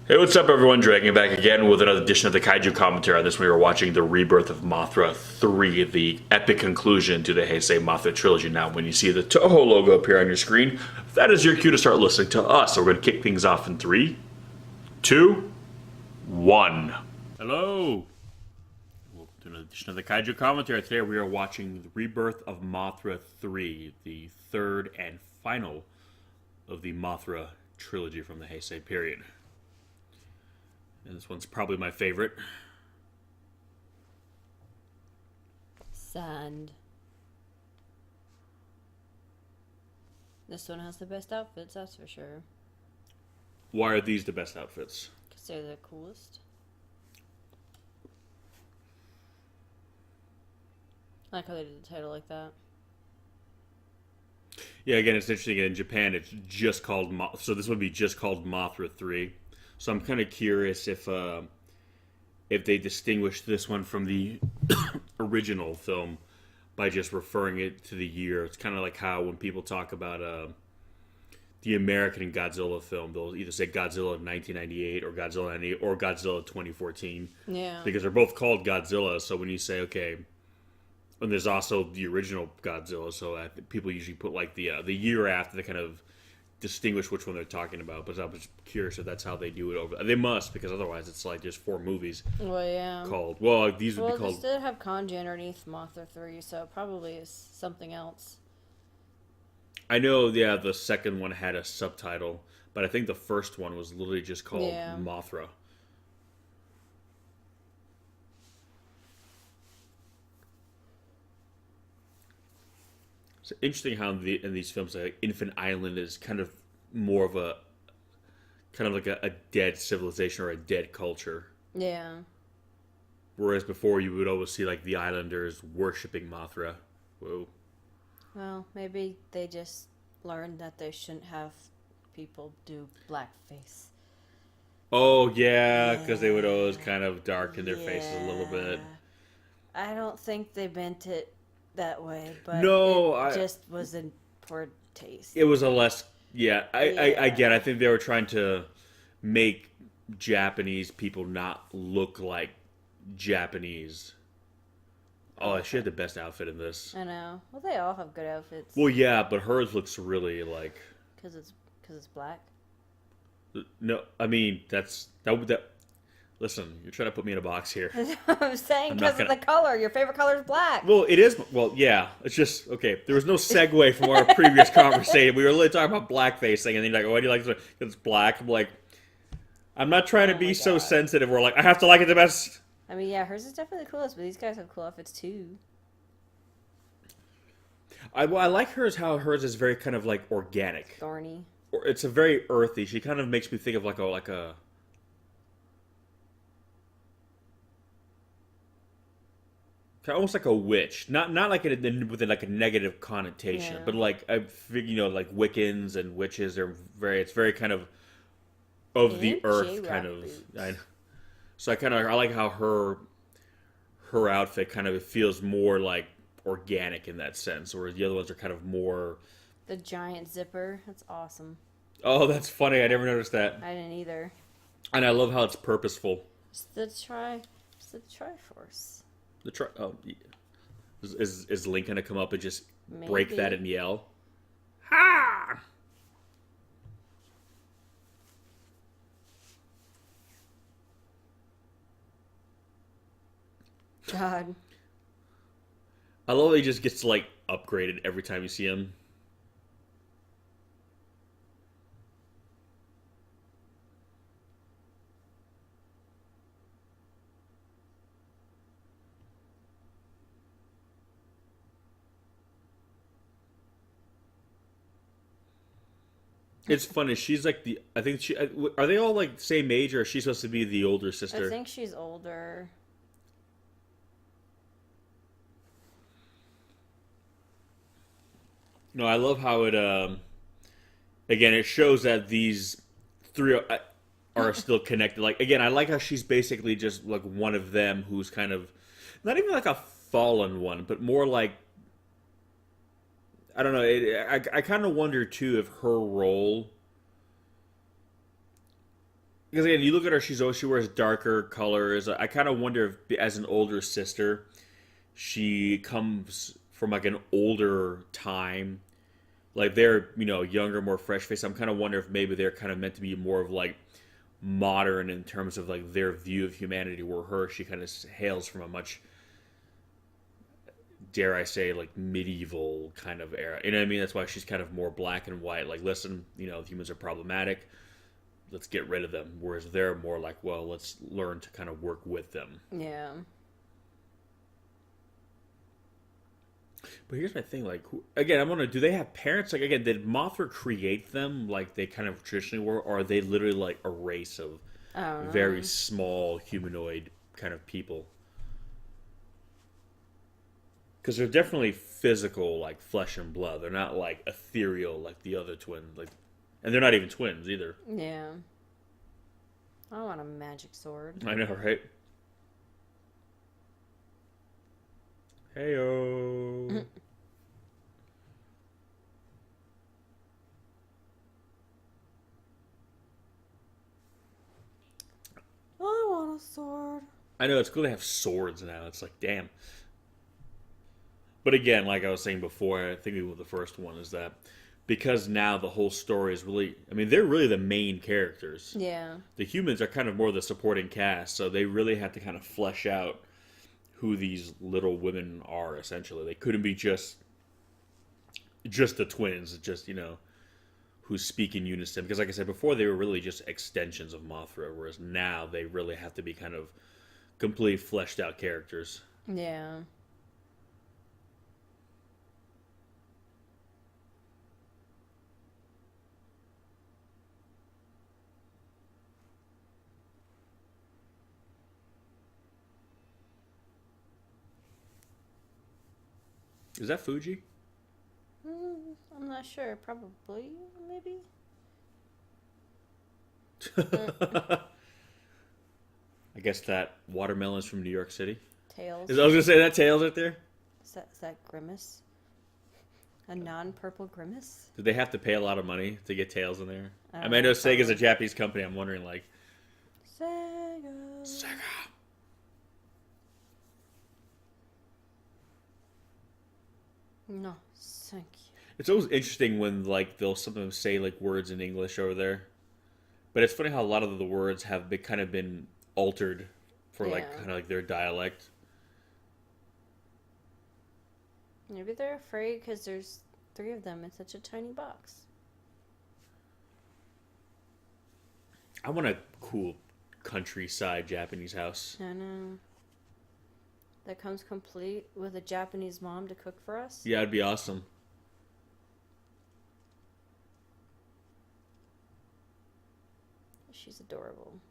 Hey, what's up, everyone? Dragging back again with another edition of the Kaiju commentary. On this, we are watching the Rebirth of Mothra III, the epic conclusion to the Heisei Mothra trilogy. Now, when you see the Toho logo appear on your screen, that is your cue to start listening to us. So we're going to kick things off in 3, 2, 1. Hello. Welcome to another edition of the Kaiju commentary. Today, we are watching the Rebirth of Mothra III, the third and final of the Mothra trilogy from the Heisei period. And this one's probably my favorite. Sand. This one has the best outfits, that's for sure. Why are these the best outfits? Because they're the coolest. I like how they did the title like that. Yeah, again, it's interesting. In Japan, it's just called so this would be just called Mothra 3. So I'm kind of curious if they distinguished this one from the original film by just referring it to the year. It's kind of like how when people talk about the American Godzilla film, they'll either say Godzilla 1998 or Godzilla 98 or Godzilla 2014. Yeah. Because they're both called Godzilla. So when you say, okay, and there's also the original Godzilla, so people usually put like the year after to kind of distinguish which one they're talking about. But I was curious if that's how they do it over. They must, because otherwise it's like just 4 movies. Well, yeah. Called these would be called. This did have kanji underneath Mothra 3, so it probably is something else. I know, yeah, the second one had a subtitle, but I think the first one was literally just called Mothra. It's interesting how in these films, like Infant Island is kind of more of a kind of like a dead civilization or a dead culture. Yeah. Whereas before, you would always see like the Islanders worshiping Mothra. Whoa. Well, maybe they just learned that they shouldn't have people do blackface. Oh yeah, because they would always kind of darken their faces a little bit. I don't think they meant it that way, but no, just was in poor taste. It was a less, I get it. I think they were trying to make Japanese people not look like Japanese. Oh, she had the best outfit in this. I know. Well, they all have good outfits. Well, yeah, but hers looks really like... Because it's black? No, I mean, that. Listen, you're trying to put me in a box here. I'm saying because of the color. Your favorite color is black. Well, it is. Well, yeah. It's just, okay, there was no segue from our previous conversation. We were literally talking about blackfacing, and then you're like, oh, why do you like it? Because it's black. I'm like, I'm not trying to be so sensitive. We're like, I have to like it the best. I mean, yeah, hers is definitely the coolest, but these guys have cool outfits too. I like how hers is very kind of like organic. Thorny. It's a very earthy. She kind of makes me think of like a almost like a witch, not like with like a negative connotation, but like like Wiccans and witches are it's very kind of the earth kind of. So I like how her outfit kind of feels more like organic in that sense, whereas the other ones are kind of more. The giant zipper, that's awesome. Oh, that's funny. I never noticed that. I didn't either. And I love how it's purposeful. It's the Triforce. Is Link gonna come up and just break that and yell? Ha! God. I love that he just gets like upgraded every time you see him. It's funny. She's like I think are they all like same age, or is she supposed to be the older sister? I think she's older. No, I love how it. Again, it shows that these 3 are still connected. Like again, I like how she's basically just like one of them who's kind of not even like a fallen one, but more like I don't know. I kind of wonder too if her role, Because again, you look at her, she wears darker colors. I kind of wonder if, as an older sister, she comes from like an older time. Like they're, younger, more fresh faced. I'm kind of wonder if maybe they're kind of meant to be more of like modern in terms of like their view of humanity, where she kind of hails from a much, dare I say, like medieval kind of era. You know what I mean? That's why she's kind of more black and white. Like, listen, humans are problematic. Let's get rid of them. Whereas they're more like, well, let's learn to kind of work with them. Yeah. But here's my thing, like, again, I'm wondering, do they have parents? Like, again, did Mothra create them like they kind of traditionally were, or are they literally like a race of very small humanoid kind of people? Because they're definitely physical, like flesh and blood. They're not like ethereal like the other twins, like, and they're not even twins either. Yeah. I want a magic sword. I know, right? Heyo. I want a sword. I know, it's cool to have swords now. It's like, damn. But again, like I was saying before, I think with the first one is that because now the whole story is really, I mean, they're really the main characters. Yeah. The humans are kind of more the supporting cast, so they really have to kind of flesh out who these little women are, essentially. They couldn't be just the twins, just, who speak in unison. Because like I said before, they were really just extensions of Mothra, whereas now they really have to be kind of completely fleshed out characters. Yeah. Is that Fuji? I'm not sure. Probably, maybe. I guess that watermelon is from New York City. Tails. I was gonna say that Tails right there. Is that Grimace? A non-purple Grimace? Did they have to pay a lot of money to get Tails in there? I don't mean, I know know, Sega's a Japanese company. I'm wondering, like, Sega. Sega. No, thank you. It's always interesting when like they'll sometimes say like words in English over there, but it's funny how a lot of the words have kind of been altered for like kind of like their dialect. Maybe they're afraid because there's 3 of them in such a tiny box. I want a cool countryside Japanese house. I know. That comes complete with a Japanese mom to cook for us. Yeah, it'd be awesome. She's adorable.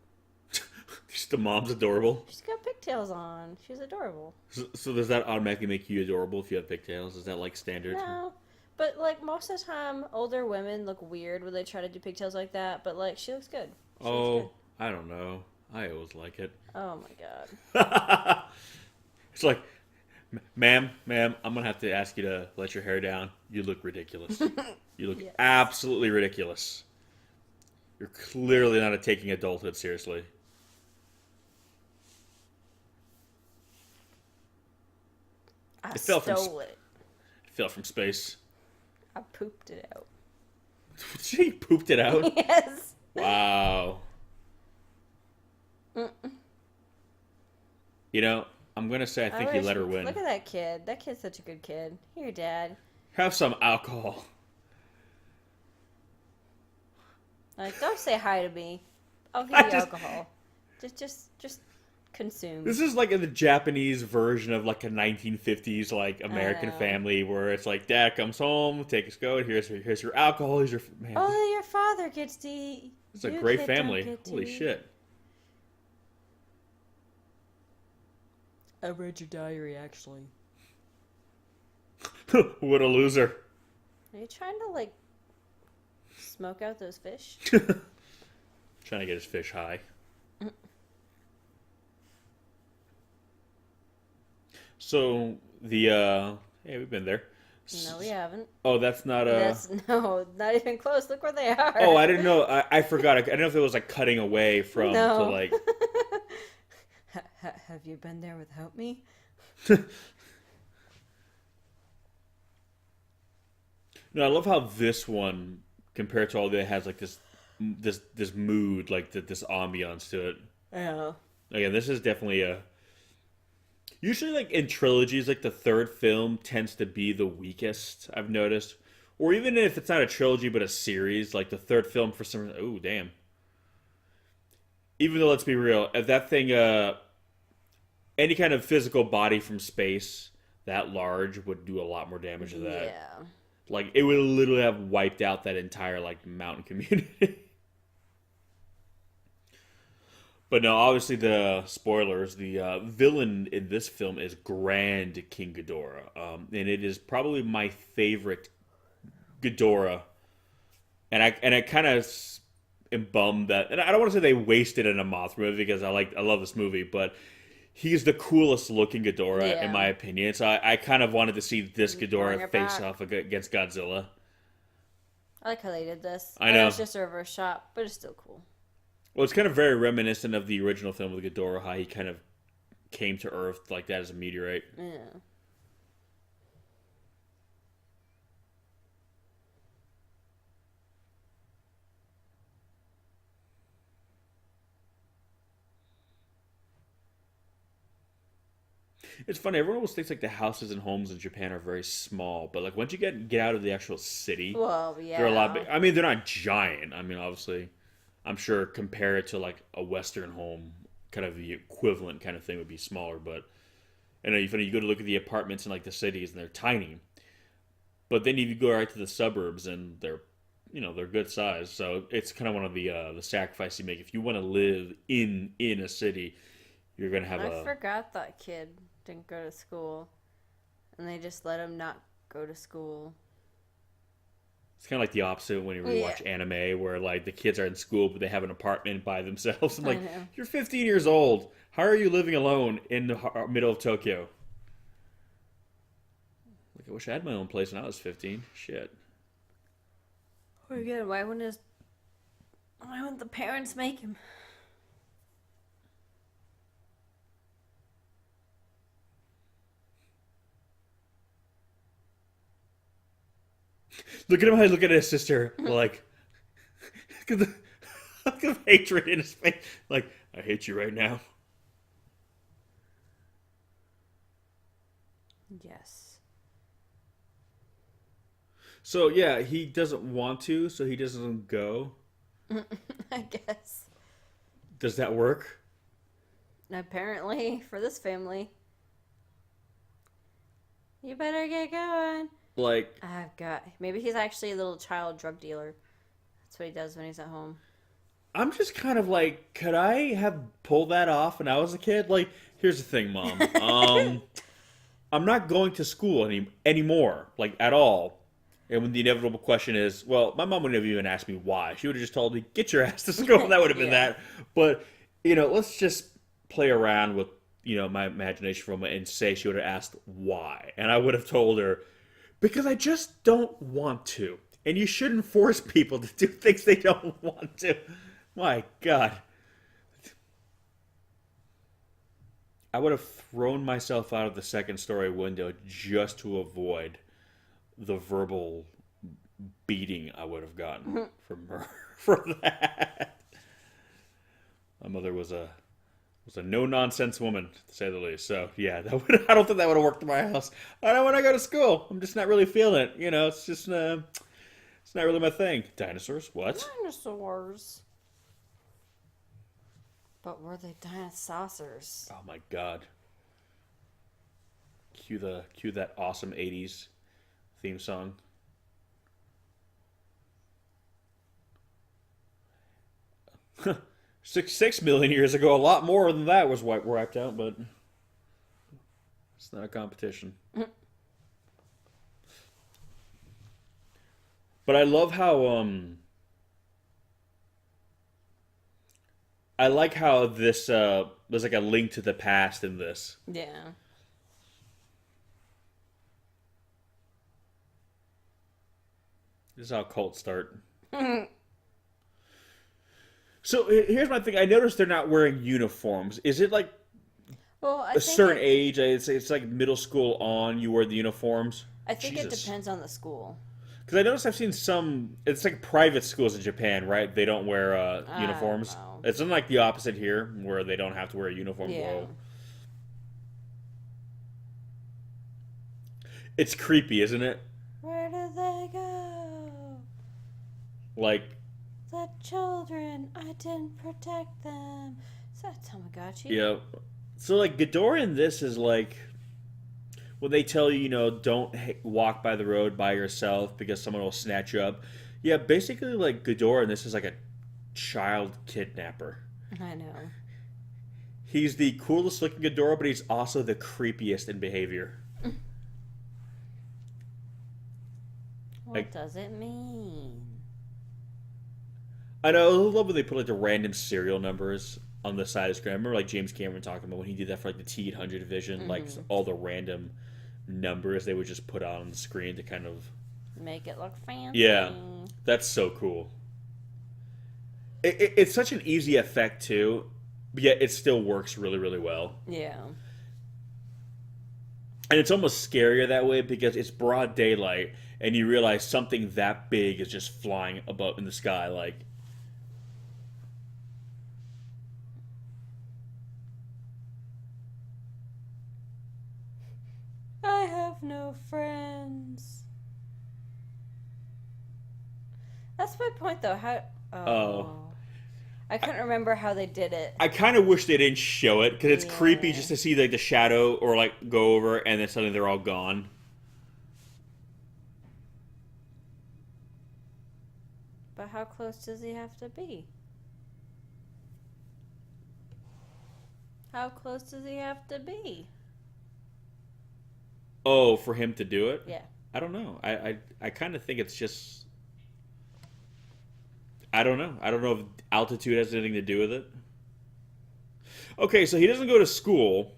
The mom's adorable. She's got pigtails on. She's adorable. So does that automatically make you adorable if you have pigtails? Is that like standard? No. But, like, most of the time, older women look weird when they try to do pigtails like that. But, like, she looks good. She looks good. I don't know. I always like it. Oh, my God. It's like, ma'am, I'm going to have to ask you to let your hair down. You look ridiculous. You look absolutely ridiculous. You're clearly not taking adulthood seriously. I stole it. It fell from space. I pooped it out. She pooped it out? Yes. Wow. You know, I'm going to say I think you let her win. Look at that kid. That kid's such a good kid. Here, Dad. Have some alcohol. Like, don't say hi to me. I'll give you alcohol. Just consume. This is like in the Japanese version of like a 1950s like American family where it's like dad comes home, take us go, here's your alcohol, here's your man. Oh, your father gets to eat. It's a great family. Holy shit. I read your diary, actually. What a loser. Are you trying to, like, smoke out those fish? Trying to get his fish high. So, hey, we've been there. No, we haven't. Oh, that's not That's no, not even close. Look where they are. Oh, I didn't know. I forgot. I didn't know if it was like cutting away from to No. like. Have you been there without me? No, I love how this one compared to all the it has like this mood, like this ambiance to it. Yeah. Again, this is definitely a. Usually, like in trilogies, like the third film tends to be the weakest. I've noticed, or even if it's not a trilogy but a series, like the third film for some reason. Oh, damn. Even though, let's be real, if that thing, any kind of physical body from space that large would do a lot more damage to that. Yeah. Like it would literally have wiped out that entire like mountain community. But no, obviously the spoilers. The villain in this film is Grand King Ghidorah, and it is probably my favorite Ghidorah. And I kind of am bummed that, and I don't want to say they wasted it in a Mothra movie because I love this movie, but he's the coolest looking Ghidorah in my opinion. So I kind of wanted to see this Ghidorah face off against Godzilla. I like how they did this. I know it's just a reverse shot, but it's still cool. Well, it's kind of very reminiscent of the original film with Ghidorah, how he kind of came to Earth like that as a meteorite. Yeah. It's funny. Everyone always thinks like the houses and homes in Japan are very small, but like once you get out of the actual city, Well, yeah. they're a lot big. I mean, they're not giant. I mean, obviously, I'm sure compare it to like a Western home, kind of the equivalent kind of thing would be smaller. But and you go to look at the apartments in like the cities, and they're tiny. But then you go right to the suburbs, and they're good size. So it's kind of one of the sacrifice you make if you want to live in a city. You're gonna have I forgot that kid didn't go to school, and they just let him not go to school. It's kind of like the opposite when you watch anime, where like the kids are in school but they have an apartment by themselves. I'm like, you're 15 years old. How are you living alone in the middle of Tokyo? Like, I wish I had my own place when I was 15. Shit. Or again, why wouldn't the parents make him? Look at him how he's looking at his sister. Like, look at the hatred in his face. Like, I hate you right now. Yes. So, yeah, he doesn't want to, so he doesn't go. I guess. Does that work? Apparently, for this family. You better get going. Like, Maybe he's actually a little child drug dealer. That's what he does when he's at home. I'm just kind of like, could I have pulled that off when I was a kid? Like, here's the thing, Mom. I'm not going to school anymore, like, at all. And when the inevitable question is, well, my mom wouldn't have even asked me why. She would have just told me, get your ass to school. That would have been that. But, let's just play around with, my imagination for a moment and say she would have asked why. And I would have told her, because I just don't want to. And you shouldn't force people to do things they don't want to. My God. I would have thrown myself out of the second story window just to avoid the verbal beating I would have gotten from her for that. My mother was a no-nonsense woman, to say the least. So, yeah, I don't think that would have worked in my house. I don't want to go to school. I'm just not really feeling it. It's just, it's not really my thing. Dinosaurs? What? Dinosaurs. But were they dinosaurs? Oh, my God. Cue that awesome 80s theme song. 6 million years ago, a lot more than that was wiped out, but it's not a competition. But I love how I like how this there's like a link to the past in this. Yeah. This is how cults start. So here's my thing. I noticed they're not wearing uniforms. Is it like Well, I a think certain age? It's like middle school on. You wear the uniforms. I think it Jesus. depends on the school. Because I noticed I've seen some. It's like private schools in Japan, right? They don't wear I don't uniforms. know. It's unlike the opposite here, where they don't have to wear a uniform. Yeah. Whoa. It's creepy, isn't it? Where did they go? Like, The children. I didn't protect them. Is that Tamagotchi? yeah. So like Ghidorah in this is like when they tell you, don't walk by the road by yourself because someone will snatch you up. Yeah, basically like Ghidorah in this is like a child kidnapper. I know. He's the coolest looking Ghidorah, but he's also the creepiest in behavior. What does it mean? I know, I love when they put like the random serial numbers on the side of the screen. I remember like James Cameron talking about when he did that for like the T-800 division, like all the random numbers they would just put on the screen to kind of Make it look fancy. Yeah, that's so cool. It's such an easy effect too, but yet it still works really, really well. Yeah. And it's almost scarier that way because it's broad daylight and you realize something that big is just flying above in the sky. Like, I have no friends. That's my point, though. How? Oh. I couldn't remember how they did it. I kind of wish they didn't show it because it's Yeah. creepy just to see like the shadow or like go over and then suddenly they're all gone. But how close does he have to be? How close does he have to be? Oh, for him to do it? Yeah. I don't know. I kind of think it's just. I don't know. I don't know if altitude has anything to do with it. Okay, so he doesn't go to school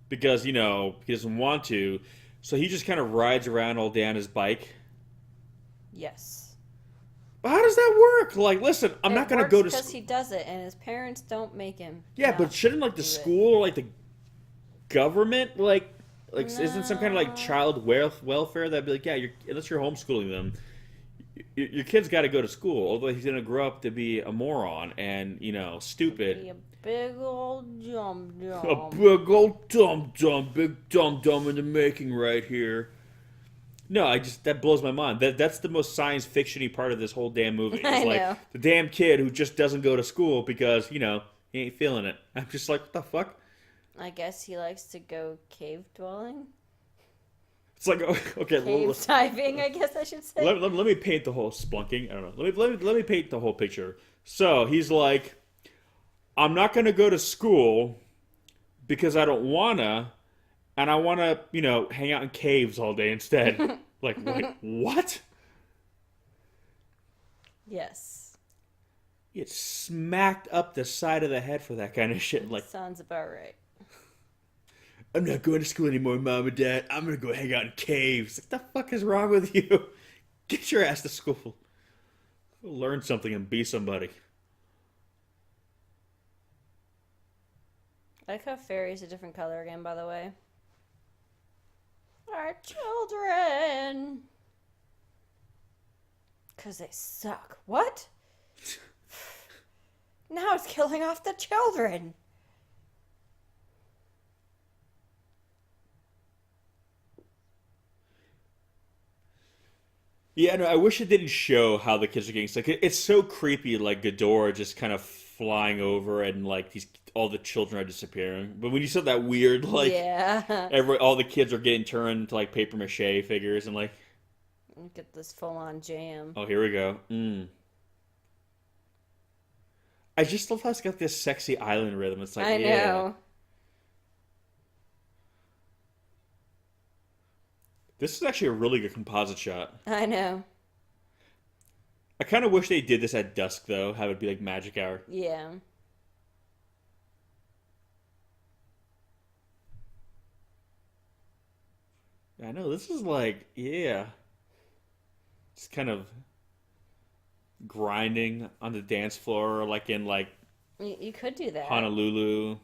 because, he doesn't want to. So he just kind of rides around all day on his bike. Yes. But how does that work? Like, listen, I'm not going to go to because school. he does it, and his parents don't make him. Yeah, but not shouldn't, like, the do it. school or, like, the government, like isn't some kind of, like, No. child welfare that'd be like, yeah, unless you're homeschooling them, your kid's got to go to school, although he's going to grow up to be a moron and, stupid. Be a big old dum A dum. big old big dum-dum in the making right here. No, that blows my mind. That's the most science fiction-y part of this whole damn movie. It's I like know. the damn kid who just doesn't go to school because, he ain't feeling it. I'm just like, what the fuck? I guess he likes to go cave dwelling. It's like, okay, Cave diving, I guess I should say. let me paint the whole splunking. I don't know. Let me paint the whole picture. So he's like, I'm not going to go to school because I don't wanna, and I wanna, hang out in caves all day instead. Like, wait, what? Yes. You get smacked up the side of the head for that kind of shit. Like, Sounds about right. I'm not going to school anymore, Mom and Dad. I'm gonna go hang out in caves. What the fuck is wrong with you? Get your ass to school. Go learn something and be somebody. I like how fairy's a different color again, by the way. Our children. Because they suck. What? Now it's killing off the children. Yeah, no, I wish it didn't show how the kids are getting sick. It's so creepy, like Ghidorah just kind of flying over and like all the children are disappearing. But when you said that weird, like Yeah. all the kids are getting turned into like paper mache figures and like, Get this full-on jam. oh, here we go. I just love how it's got this sexy island rhythm. It's like, I yeah. know. This is actually a really good composite shot. I know. I kind of wish they did this at dusk, though. Have it be like magic hour. Yeah. I know, this is like, yeah. Just kind of grinding on the dance floor, like in like You could do that. Honolulu.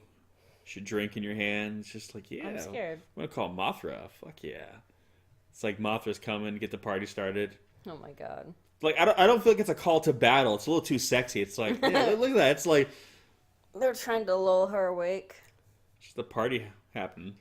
Should drink in your hand. It's just like, yeah. I'm scared. I'm gonna call Mothra. Fuck yeah. It's like Mothra's coming, get the party started. Oh my god. Like I don't feel like it's a call to battle. It's a little too sexy. It's like, yeah, look at that. It's like they're trying to lull her awake. just the party happening.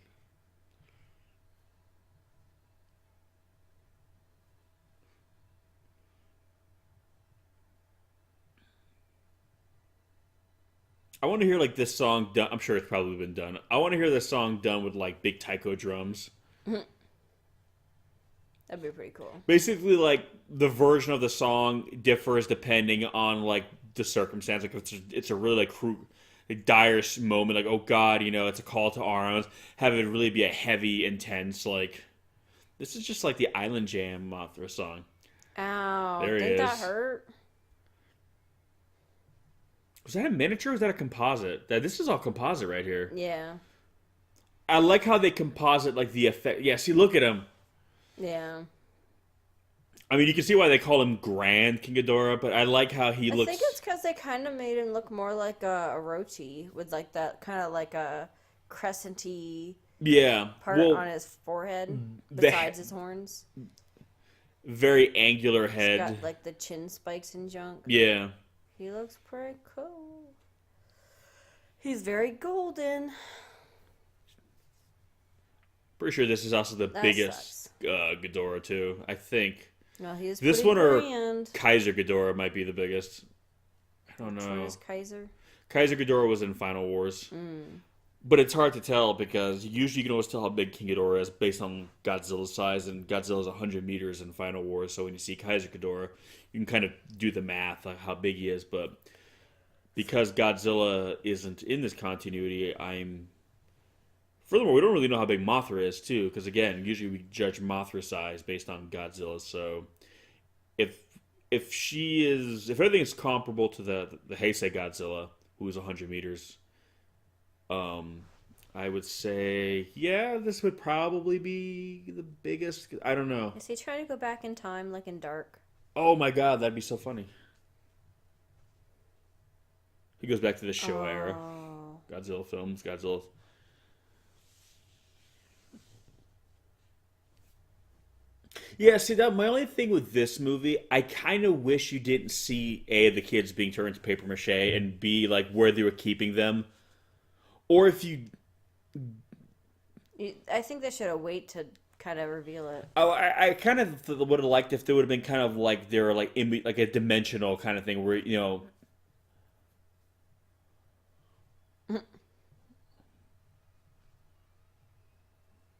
I want to hear like this song done. I'm sure it's probably been done. I want to hear this song done with like big taiko drums. That'd be pretty cool. Basically, like the version of the song differs depending on like the circumstance. Like if it's a really like dire moment, like oh god, you know, it's a call to arms. Have it really be a heavy, intense like. This is just like the Island Jam Mothra song. Ow! There he Did that is. hurt? Was that a miniature or was that a composite? This is all composite right here. Yeah. I like how they composite like the effect. Yeah, see, look at him. Yeah. I mean, you can see why they call him Grand King Ghidorah, but I like how he looks. I think it's because they kind of made him look more like a Orochi with like that kind of like a crescenty part on his forehead besides his horns. Very angular head. He's got like the chin spikes and junk. Yeah. He looks pretty cool. He's very golden. Pretty sure this is also the That biggest Ghidorah too. I think. Well, he is This pretty one or grand. Kaiser Ghidorah might be the biggest. I don't Which know. one is Kaiser? Kaiser Ghidorah was in Final Wars. But it's hard to tell because usually you can always tell how big King Ghidorah is based on Godzilla's size, and Godzilla's 100 meters in Final Wars. So when you see Kaiser Ghidorah, you can kind of do the math like how big he is. But because Godzilla isn't in this continuity, furthermore, we don't really know how big Mothra is too, because again, usually we judge Mothra size based on Godzilla. So if everything is comparable to the Heisei Godzilla, who is 100 meters. I would say, yeah, this would probably be the biggest. I don't know. Is he trying to go back in time like in Dark? Oh my god, that'd be so funny. He goes back to the Showa era. Godzilla films, Godzilla. Yeah, see, that my only thing with this movie, I kind of wish you didn't see A, the kids being turned into paper mache, and B, like where they were keeping them. Or if you... I think they should have waited to kind of reveal it. Oh, I kind of would have liked if they would have been kind of like they're like in like a dimensional kind of thing where you know.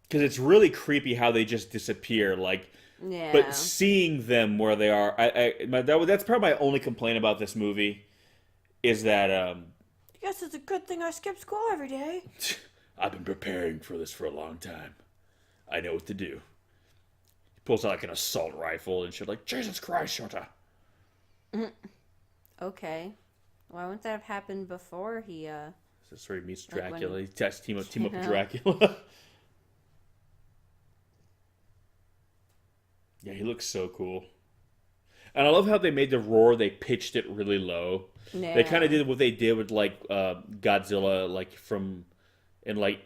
Because it's really creepy how they just disappear, like. Yeah. But seeing them where they are, that's probably my only complaint about this movie, is that. I guess it's a good thing I skip school every day. I've been preparing for this for a long time. I know what to do. He pulls out like an assault rifle and shit, like, Jesus Christ, Shota. Okay. Why wouldn't that have happened before he, This is where he meets Like Dracula. when- He tests team up with Yeah. Dracula. Yeah, he looks so cool. And I love how they made the roar, they pitched it really low. Yeah. They kind of did what they did with, like, Godzilla, like, from, in, like,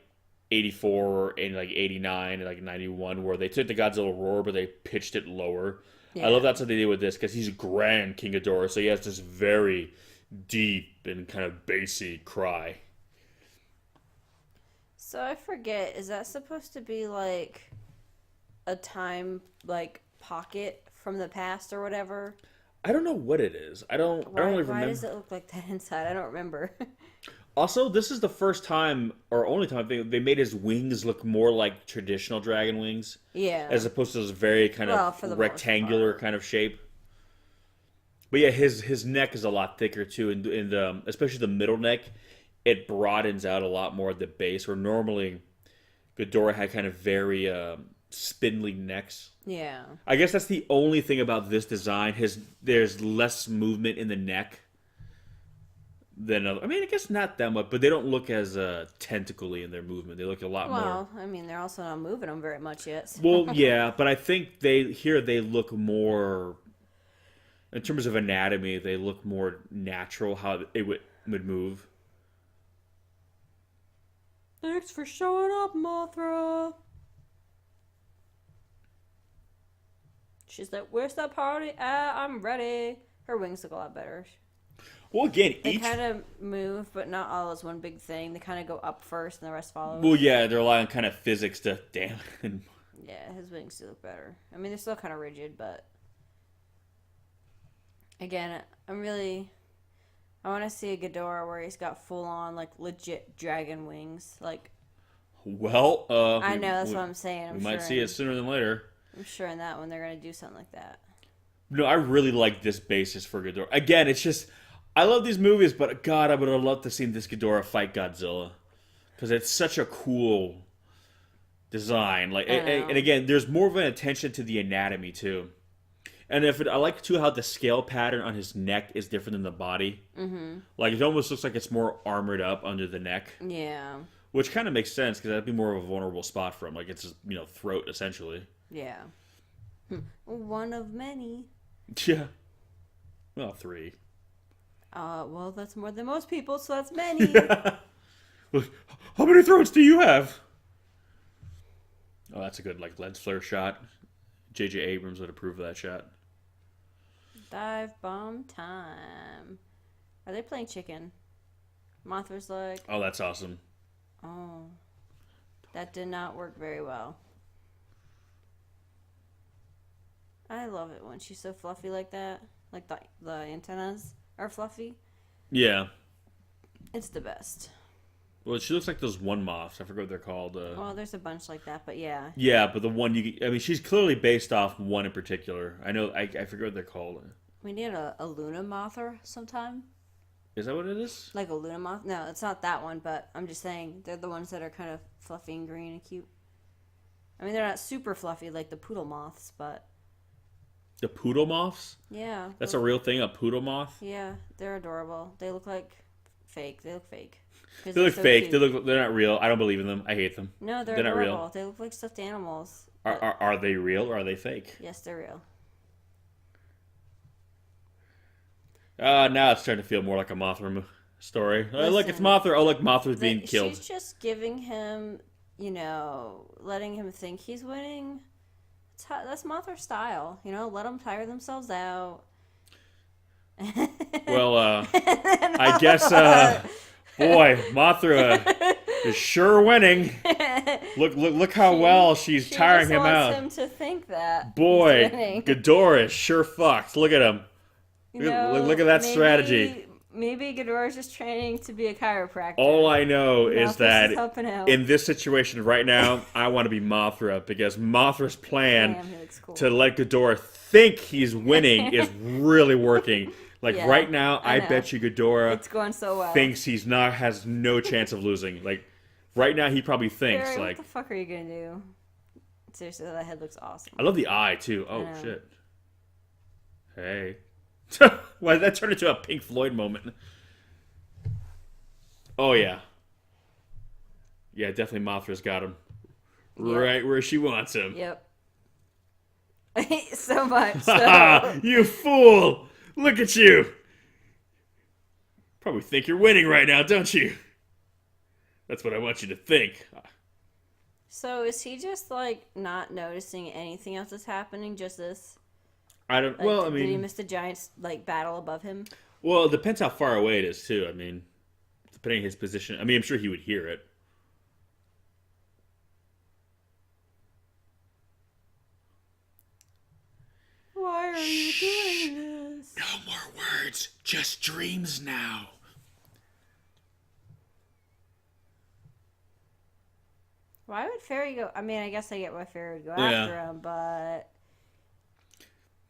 84 and, like, 89 and, like, 91, where they took the Godzilla roar, but they pitched it lower. Yeah. I love that's what they did with this, because he's a grand King Ghidorah, so he has this very deep and kind of bassy cry. So I forget, is that supposed to be like a time like pocket from the past or whatever? I don't know what it is. I don't really remember. Why does it look like that inside? I don't remember. Also, this is the first time, or only time, they made his wings look more like traditional dragon wings. Yeah. As opposed to this very kind For the of most rectangular part. kind of shape. But yeah, his neck is a lot thicker too, and especially the middle neck, it broadens out a lot more at the base, where normally Ghidorah had kind of very spindly necks. Yeah. I guess that's the only thing about this design. There's less movement in the neck. than other. I mean, I guess not that much, but they don't look as tentacly in their movement. They look a lot more. Well, I mean, they're also not moving them very much yet. So. Well, yeah, but I think they look more. In terms of anatomy, they look more natural how it would move. Thanks for showing up, Mothra. She's like, where's that party? I'm ready. Her wings look a lot better. Well, again, they kind of move, but not all as one big thing. They kind of go up first, and the rest follows. Well, yeah, they're relying on kind of physics to damn. Yeah, his wings do look better. I mean, they're still kind of rigid, but again, I want to see a Ghidorah where he's got full on like legit dragon wings. Like, well, I know that's what I'm saying. We might see it sooner than later. I'm sure in that one they're gonna do something like that. No, I really like this basis for Ghidorah. Again, it's just I love these movies, but God, I would have loved to see this Ghidorah fight Godzilla because it's such a cool design. Like, and again, there's more of an attention to the anatomy too. And I like too how the scale pattern on his neck is different than the body. Mm-hmm. Like it almost looks like it's more armored up under the neck. Yeah. Which kind of makes sense because that'd be more of a vulnerable spot for him. Like it's throat essentially. Yeah. One of many. Yeah. Well, 3. Well, that's more than most people, so that's many. How many throats do you have? Oh, that's a good lens flare shot. J.J. Abrams would approve of that shot. Dive bomb time. Are they playing chicken? Mothra's like... Oh, that's awesome. Oh. That did not work very well. I love it when she's so fluffy like that. Like the antennas are fluffy. Yeah. It's the best. Well, she looks like those one moths. I forget what they're called. Well, there's a bunch like that, but yeah. Yeah, but the one she's clearly based off one in particular. I know, I forget what they're called. We need a Luna Mothra sometime. Is that what it is? Like a Luna Moth? No, it's not that one, but I'm just saying they're the ones that are kind of fluffy and green and cute. I mean, they're not super fluffy like the poodle moths, but... The poodle moths? Yeah. That's a real thing, a poodle moth? Yeah, they're adorable. They look like fake. They look fake. They look so fake. Cute. They're not real. I don't believe in them. I hate them. No, they're adorable. Not real. They look like stuffed animals. Are they real or are they fake? Yes, they're real. Now it's starting to feel more like a Mothra story. Listen, look, it's Mothra. Oh, look, Mothra's being killed. She's just giving him, letting him think he's winning. That's Mothra's style. Let them tire themselves out. Well, I guess, boy, Mothra is sure winning. Look how well she's tiring him out. She just wants him to think that. Boy, Ghidorah is sure fucked. Look at him. Look at that strategy. Maybe Ghidorah's just training to be a chiropractor. All I know is that in this situation right now, I want to be Mothra because Mothra's plan to let Ghidorah think he's winning is really working. Like right now, I bet you Ghidorah it's going so well. Thinks has no chance of losing. Like right now, he probably thinks Barry, like, what the fuck are you gonna do? Seriously, that head looks awesome. I love the eye too. Oh shit! Hey. Why did that turn into a Pink Floyd moment? Oh, yeah. Yeah, definitely Mothra's got him. Yep. Right where she wants him. Yep. So much. So. You fool! Look at you! Probably think you're winning right now, don't you? That's what I want you to think. So is he just, not noticing anything else that's happening? Just this? I don't. Did he miss the giant battle above him? Well, it depends how far away it is too. I mean, depending on his position. I mean, I'm sure he would hear it. Why are you doing this? No more words, just dreams now. Why would Fairy go? I mean, I guess I get why Fairy would go after him, but.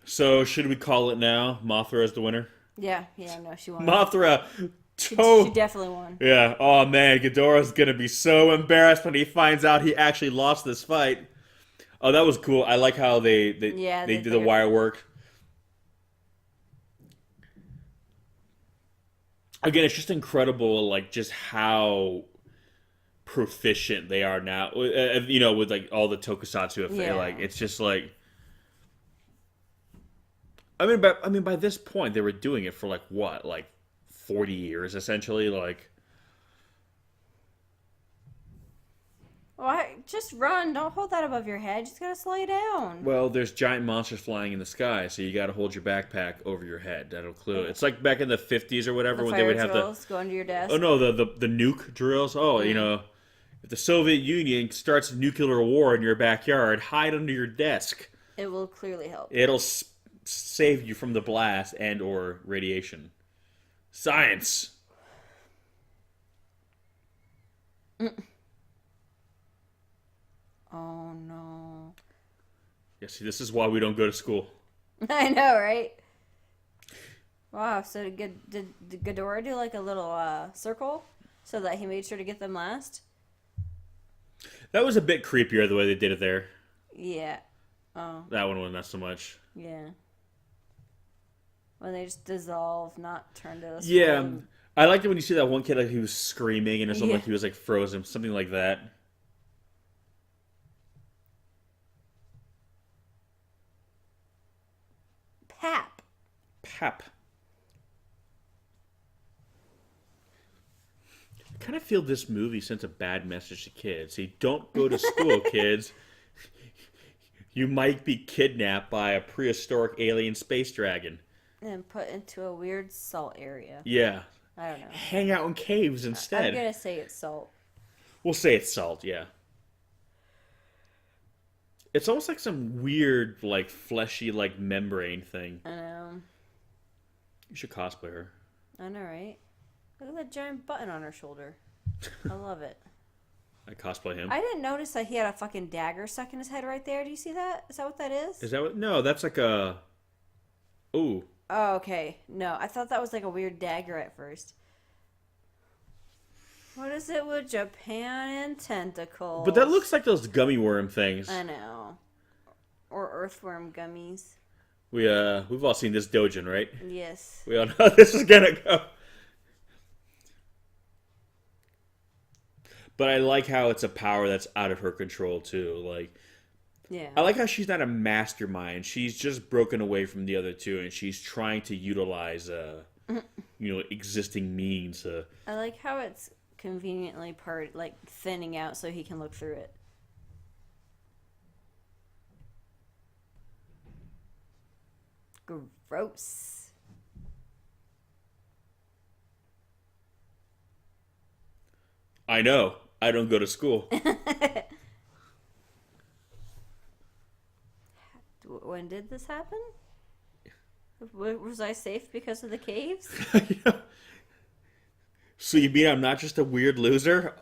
So, should we call it now? Mothra is the winner? Yeah, no, she won. Mothra! She definitely won. Yeah, oh man, Ghidorah's gonna be so embarrassed when he finds out he actually lost this fight. Oh, that was cool. I like how they did the wire work. again, it's just incredible, like just how proficient they are now. With like all the tokusatsu, like it's just like. By this point, they were doing it for like what, like 40 years essentially, like. Well, just run. Don't hold that above your head. You just gotta slow you down. Well, there's giant monsters flying in the sky, so you gotta hold your backpack over your head. That'll clue. It's like back in the 50s or whatever when they would have the go under your desk. Oh no, the nuke drills. Oh, if the Soviet Union starts a nuclear war in your backyard, hide under your desk. It will clearly help. It'll save you from the blast and or radiation. Science. Oh no. Yeah, see, this is why we don't go to school. I know, right? Wow, so did Ghidorah do like a little circle so that he made sure to get them last? That was a bit creepier the way they did it there. Yeah. Oh. That one was not so much. Yeah. When they just dissolve, not turn to a Yeah. flame. I liked it when you see that one kid, like he was screaming and it looked like he was like frozen, something like that. Pap. I kind of feel this movie sends a bad message to kids. Say, don't go to school, kids. You might be kidnapped by a prehistoric alien space dragon. And put into a weird salt area. Yeah. I don't know. Hang out in caves instead. I'm going to say it's salt. We'll say it's salt, yeah. It's almost like some weird, like, fleshy, like, membrane thing. I know. You should cosplay her. I know, right? Look at that giant button on her shoulder. I love it. I cosplay him. I didn't notice that he had a fucking dagger stuck in his head right there. Do you see that? Is that what that is? Is that what? No, that's like a... Ooh. Oh, okay. No, I thought that was like a weird dagger at first. What is it with Japan and tentacles? But that looks like those gummy worm things. I know. Or earthworm gummies. We've all seen this Dojin, right? Yes. We all know how this is gonna go. But I like how it's a power that's out of her control too. Like, yeah. I like how she's not a mastermind. She's just broken away from the other two, and she's trying to utilize, existing means. I like how it's conveniently thinning out so he can look through it. Gross. I know. I don't go to school. When did this happen? Was I safe because of the caves? So you mean I'm not just a weird loser?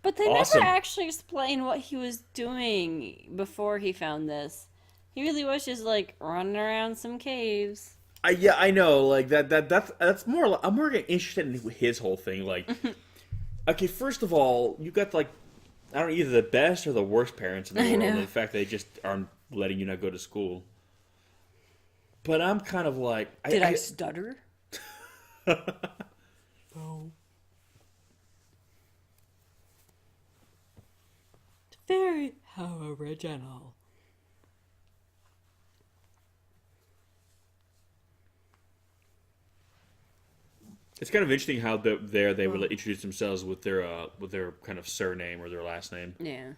But they never actually explained what he was doing before he found this. He really was just like running around some caves. Yeah, I know. Like that's more. I'm more interested in his whole thing. Like, okay, first of all, you got like, I don't know, either the best or the worst parents in the world. And the fact they just aren't letting you not go to school. But I'm kind of like, did I stutter? Oh. Very how original. It's kind of interesting how they would introduce themselves with their kind of surname or their last name. Yeah.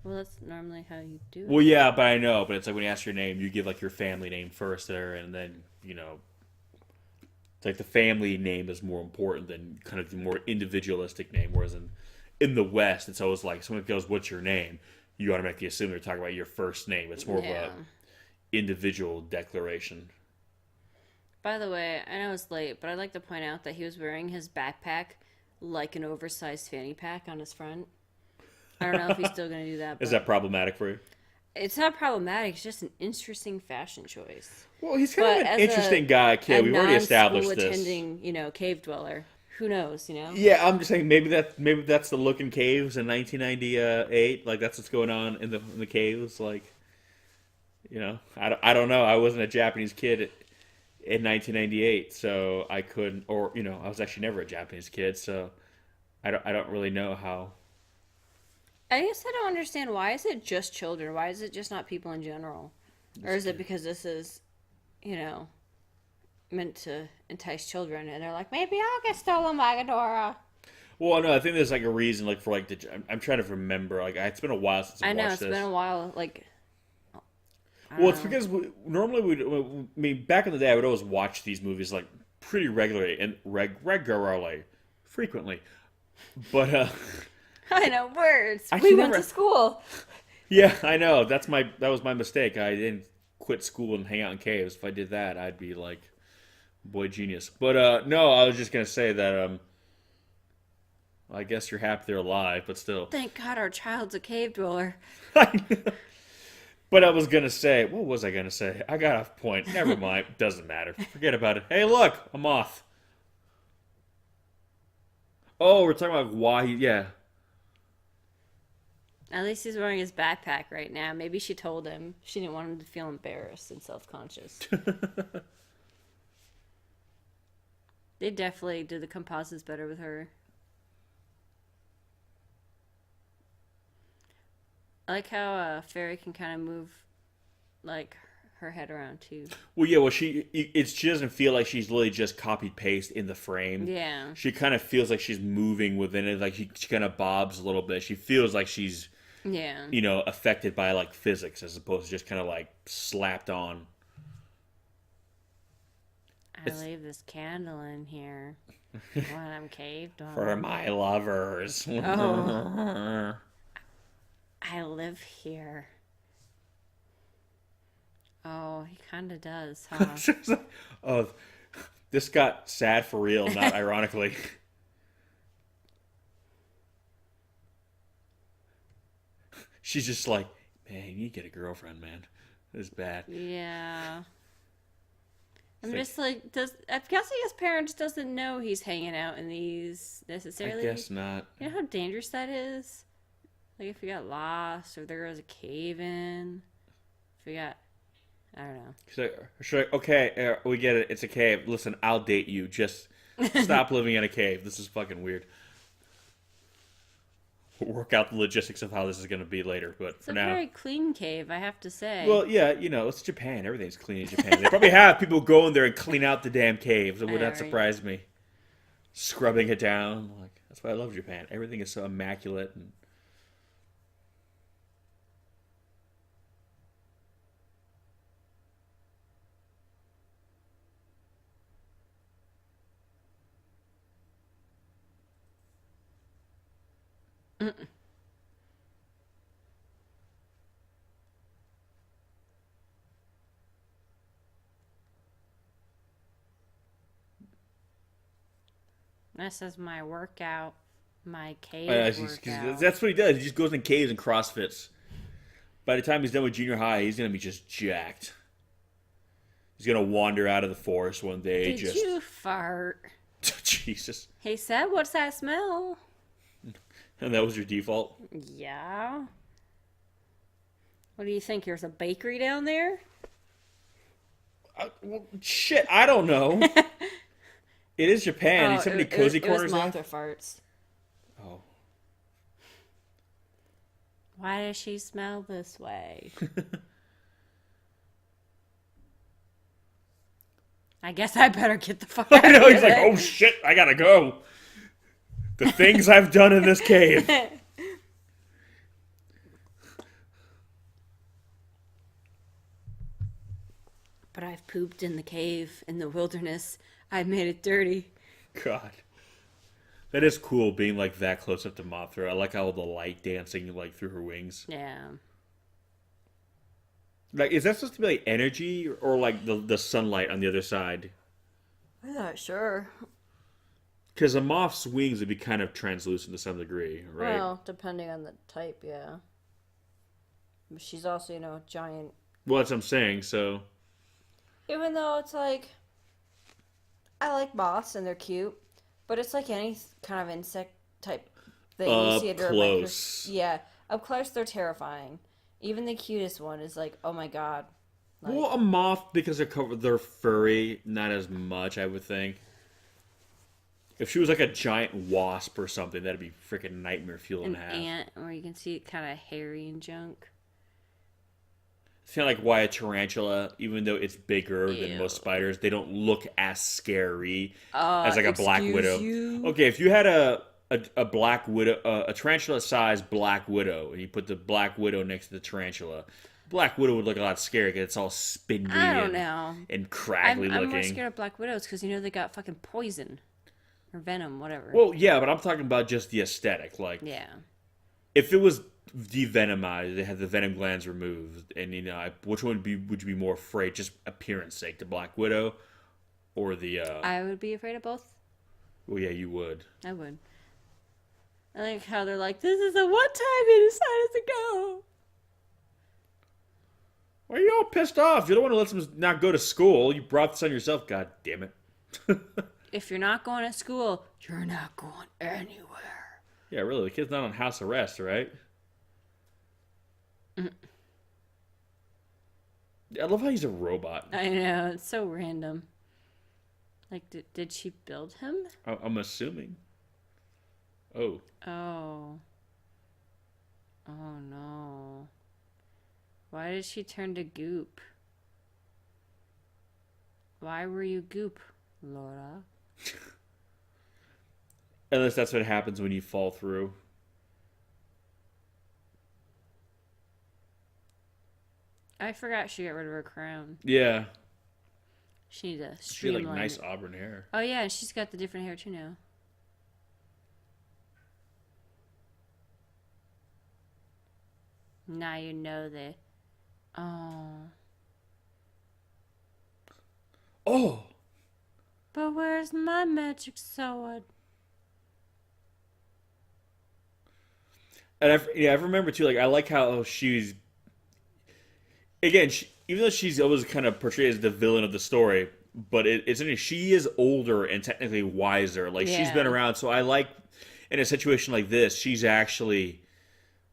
Well, that's normally how you do it. Well, yeah, but I know. But it's like when you ask your name, you give like your family name first there, and then it's like the family name is more important than kind of the more individualistic name. Whereas in the West, it's always like someone goes, "What's your name?" You automatically assume they're talking about your first name. It's more of a individual declaration. By the way, I know it's late, but I'd like to point out that he was wearing his backpack like an oversized fanny pack on his front. I don't know if he's still going to do that. Is that problematic for you? It's not problematic. It's just an interesting fashion choice. Well, he's kind of an interesting guy, kid. We've already established this. Attending, cave dweller. Who knows, Yeah, I'm just saying maybe that's the look in caves in 1998. Like that's what's going on in the caves. Like, I don't know. I wasn't a Japanese kid in 1998, so I couldn't, or I was actually never a Japanese kid, so I don't really know how. I guess I don't understand, why is it just children? Why is it just not people in general? Or is it because this is, meant to entice children, and they're like, maybe I'll get stolen by Ghidorah. Well, no, I think there's like a reason, like for like I'm trying to remember. Like it's been a while since I watched this. It's been a while. Like, well, it's because normally I mean, back in the day, I would always watch these movies like pretty regularly and regularly, frequently. But I know words. We went to school. Yeah, I know. That was my mistake. I didn't quit school and hang out in caves. If I did that, I'd be like, boy, genius. But no, I was just gonna say that I guess you're happy they're alive, but still. Thank God our child's a cave dweller. But I was gonna say, what was I gonna say? I got off point. Never mind. Doesn't matter. Forget about it. Hey, look, a moth. Oh, we're talking about why. Yeah. At least he's wearing his backpack right now. Maybe she told him she didn't want him to feel embarrassed and self-conscious. They definitely did the composites better with her. I like how Fairy can kind of move, like, her head around too. Well, yeah. Well, she doesn't feel like she's literally just copy paste in the frame. Yeah. She kind of feels like she's moving within it. Like she kind of bobs a little bit. She feels like she's, affected by like physics as opposed to just kind of like slapped on. I leave this candle in here when I'm caved on. For my lovers. Oh. I live here. Oh, he kind of does, huh? Oh, this got sad for real, not ironically. She's just like, man, you need to get a girlfriend, man. This is bad. Yeah. I'm just like, I'm guessing his parents doesn't know he's hanging out in these necessarily. I guess not. You know how dangerous that is? Like if we got lost, or there was a cave in, if we got, I don't know. She's like, okay, we get it. It's a cave. Listen, I'll date you. Just stop living in a cave. This is fucking weird. We'll work out the logistics of how this is going to be later, but for now. It's a very clean cave, I have to say. Well, yeah, it's Japan. Everything's clean in Japan. They probably have people go in there and clean out the damn caves. It would not surprise me. Scrubbing it down. Like, that's why I love Japan. Everything is so immaculate and. This is my workout, my cave workout. That's what he does. He just goes in caves and CrossFits. By the time he's done with junior high, he's going to be just jacked. He's going to wander out of the forest one day. Did you fart? Jesus. Hey, Seb, what's that smell? And that was your default? Yeah. What do you think? There's a bakery down there? Well, shit, I don't know. It is Japan. Need so many cozy corners. It was Mothra farts. Oh. Why does she smell this way? I guess I better get the fuck out of here. He's like, oh shit, I gotta go. The things I've done in this cave. But I've pooped in the cave, in the wilderness. I made it dirty. God. That is cool being like that close up to Mothra. I like how the light dancing like through her wings. Yeah. Like, is that supposed to be like energy or like the sunlight on the other side? I'm not sure. Because a moth's wings would be kind of translucent to some degree, right? Well, depending on the type, yeah. But she's also, a giant. Well, that's what I'm saying, so. Even though it's like, I like moths and they're cute, but it's like any kind of insect type thing you see under close. Yeah, up close they're terrifying. Even the cutest one is like, oh my god, Like, well, a moth, because they're furry, not as much, I would think. If she was like a giant wasp or something, that'd be freaking nightmare fuel an ant, where you can see it kind of hairy and junk. It's kind of like why a tarantula, even though it's bigger than most spiders, they don't look as scary as like a black widow. Okay, if you had a black widow, a tarantula-sized black widow, and you put the black widow next to the tarantula, black widow would look a lot scarier because it's all spindly and craggly looking. I'm more scared of black widows because they got fucking poison or venom, whatever. Well, yeah, but I'm talking about just the aesthetic. Like, yeah, if it was devenomized, they had the venom glands removed, and which one would you be more afraid, just appearance sake, the black widow or the? I would be afraid of both. Well, yeah, you would. I would. I like how they're like, this is the one time he decided to go. Why are you all pissed off? You're the one who lets them not go to school. You brought this on yourself. God damn it. If you're not going to school, you're not going anywhere. Yeah, really. The kid's not on house arrest, right? I love how he's a robot. I know. It's so random. Like, did she build him? I'm assuming. Oh. Oh. Oh, no. Why did she turn to goop? Why were you goop, Laura? Unless that's what happens when you fall through. I forgot she got rid of her crown. Yeah. She needs to She had streamline like nice it. auburn hair. Oh, yeah, and she's got the different hair, too, now. Now you know that. Oh. Oh! But where's my magic sword? And I remember, too, like, I like how she's... Again, even though she's always kind of portrayed as the villain of the story, but it's interesting, she is older and technically wiser. Like, she's been around, so I like, in a situation like this, she's actually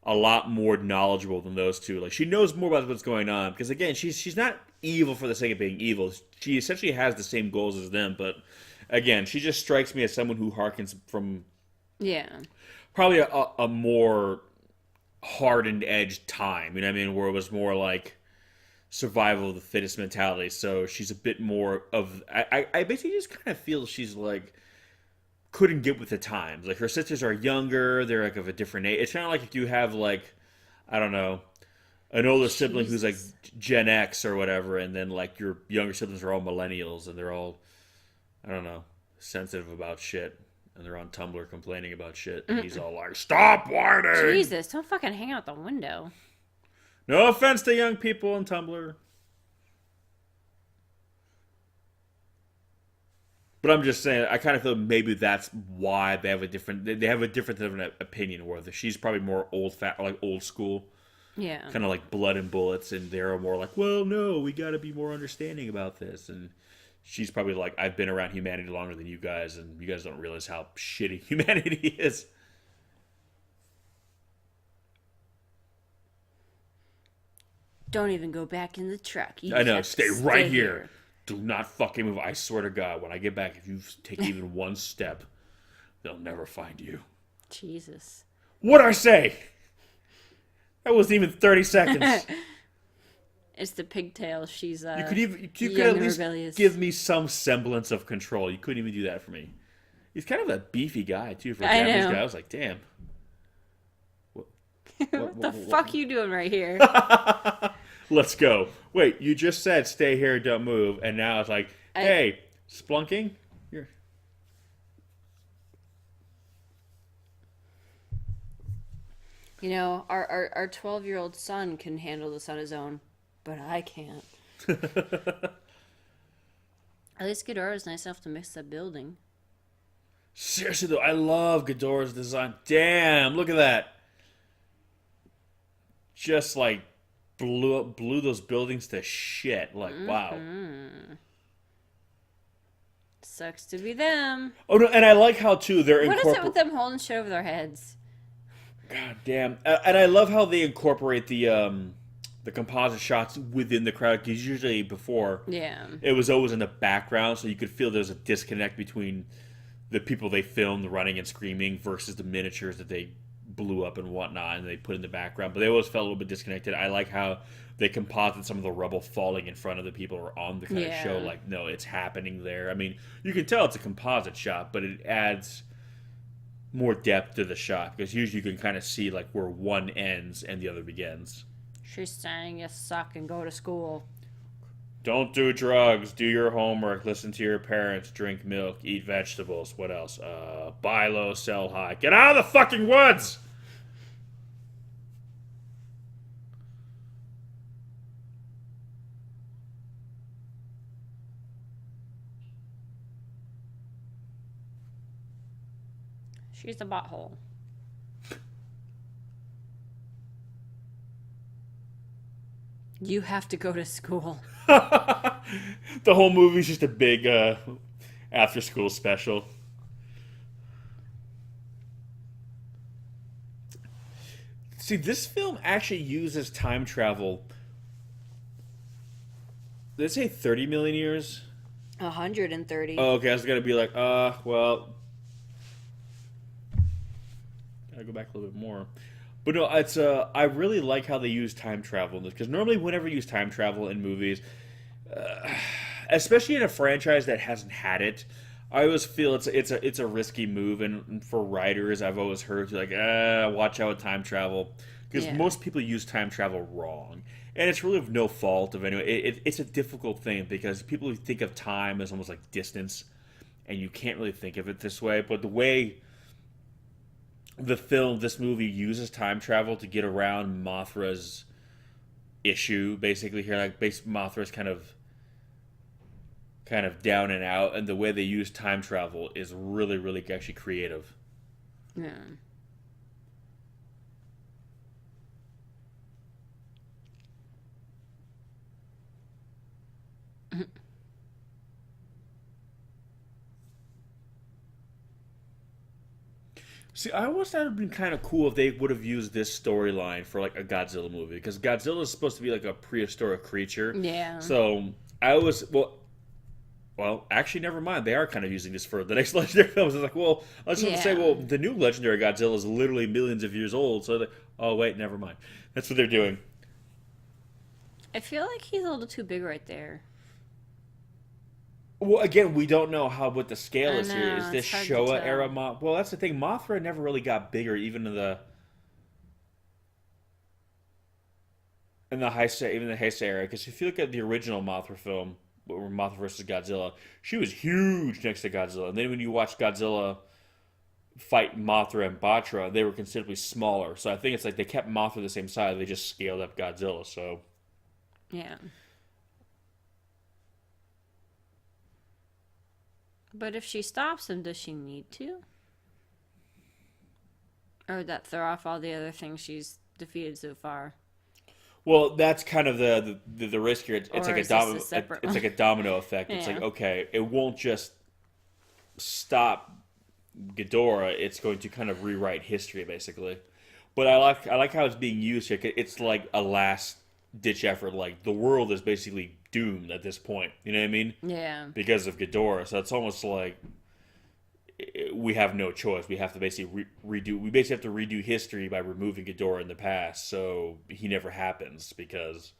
a lot more knowledgeable than those two. Like, she knows more about what's going on, because, again, she's not evil for the sake of being evil. She essentially has the same goals as them, but, again, she just strikes me as someone who harkens from... Yeah. Probably a more hardened edge time, you know what I mean, where it was more like survival of the fittest mentality. So she's a bit more of... I basically just kind of feel she's like... couldn't get with the times. Like, her sisters are younger, they're like of a different age. It's kind of like if you have like, I don't know, an older sibling who's like Gen X or whatever, and then like your younger siblings are all millennials and they're all, I don't know, sensitive about shit. And they're on Tumblr complaining about shit. And he's all like, stop whining! Jesus, don't fucking hang out the window. No offense to young people on Tumblr. But I'm just saying, I kind of feel maybe that's why they have a different opinion. Where she's probably more old school. Yeah. Kind of like blood and bullets, and they're more like, well, no, we got to be more understanding about this. And she's probably like, I've been around humanity longer than you guys, and you guys don't realize how shitty humanity is. Don't even go back in the truck. I know, stay right here. Do not fucking move. I swear to God, when I get back, if you take even one step, they'll never find you. Jesus. What'd I say? That wasn't even 30 seconds. It's the pigtail. She's you could young at least rebellious. give me some semblance of control. You couldn't even do that for me. He's kind of a beefy guy too for a Japanese guy. I was like, damn. What the fuck you doing right here? Let's go. Wait, you just said stay here, don't move, and now it's like, hey, splunking. Here. You know, our 12-year-old son can handle this on his own, but I can't. At least Ghidorah is nice enough to mix that building. Seriously though, I love Ghidorah's design. Damn, look at that. Just like blew those buildings to shit. Like, wow. Sucks to be them. Oh no, and I like how too they're What is it with them holding shit over their heads? God damn. And I love how they incorporate the the composite shots within the crowd. Because usually before, Yeah. it was always in the background, so you could feel there's a disconnect between the people they filmed running and screaming versus the miniatures that they blew up and whatnot and they put in the background. But they always felt a little bit disconnected. I like how they composite some of the rubble falling in front of the people or on the kind of show. Like, no, it's happening there. I mean, you can tell it's a composite shot, but it adds more depth to the shot because usually you can kind of see like where one ends and the other begins. She's saying you suck and go to school. Don't do drugs. Do your homework. Listen to your parents. Drink milk. Eat vegetables. What else? Buy low, sell high. Get out of the fucking woods! She's a butthole. You have to go to school. The whole movie's just a big after-school special. See, this film actually uses time travel. Did it say 30 million years? 130. Oh, okay, I was going to be like, well... Gotta go back a little bit more. But no, it's I really like how they use time travel in this because normally whenever you use time travel in movies, especially in a franchise that hasn't had it, I always feel it's a risky move. And for writers, I've always heard like, watch out with time travel because most people use time travel wrong, and it's really of no fault of anyone. It's a difficult thing because people think of time as almost like distance, and you can't really think of it this way. But the way this movie uses time travel to get around Mothra's issue, basically here, like Mothra's kind of down and out, and the way they use time travel is really, really actually creative. Yeah. See, I always thought it would have been kind of cool if they would have used this storyline for like a Godzilla movie, because Godzilla is supposed to be like a prehistoric creature. Yeah. So I was well, actually, never mind. They are kind of using this for the next legendary films. I was like, well, I was going to say, well, the new legendary Godzilla is literally millions of years old. So, oh wait, never mind. That's what they're doing. I feel like he's a little too big right there. Well, again, we don't know what the scale is here. know, Is this it's hard to Showa tell. era Well, that's the thing. Mothra never really got bigger, even in the Heisei era. Because if you look at the original Mothra film, or Mothra versus Godzilla, she was huge next to Godzilla. And then when you watch Godzilla fight Mothra and Batra, they were considerably smaller. So I think it's like they kept Mothra the same size. They just scaled up Godzilla. So Yeah. But if she stops him, does she need to? Or would that throw off all the other things she's defeated so far? well, that's kind of the risk here. It's Or like a is this a domino. separate It's like a domino effect. It's Yeah. like, okay, it won't just stop Ghidorah. It's going to kind of rewrite history, basically. But I like how it's being used here. It's like a last ditch effort. Like the world is basically doomed at this point. You know what I mean? Yeah. Because of Ghidorah. So it's almost like we have no choice. We have to basically redo. We basically have to redo history by removing Ghidorah in the past, so he never happens. Because,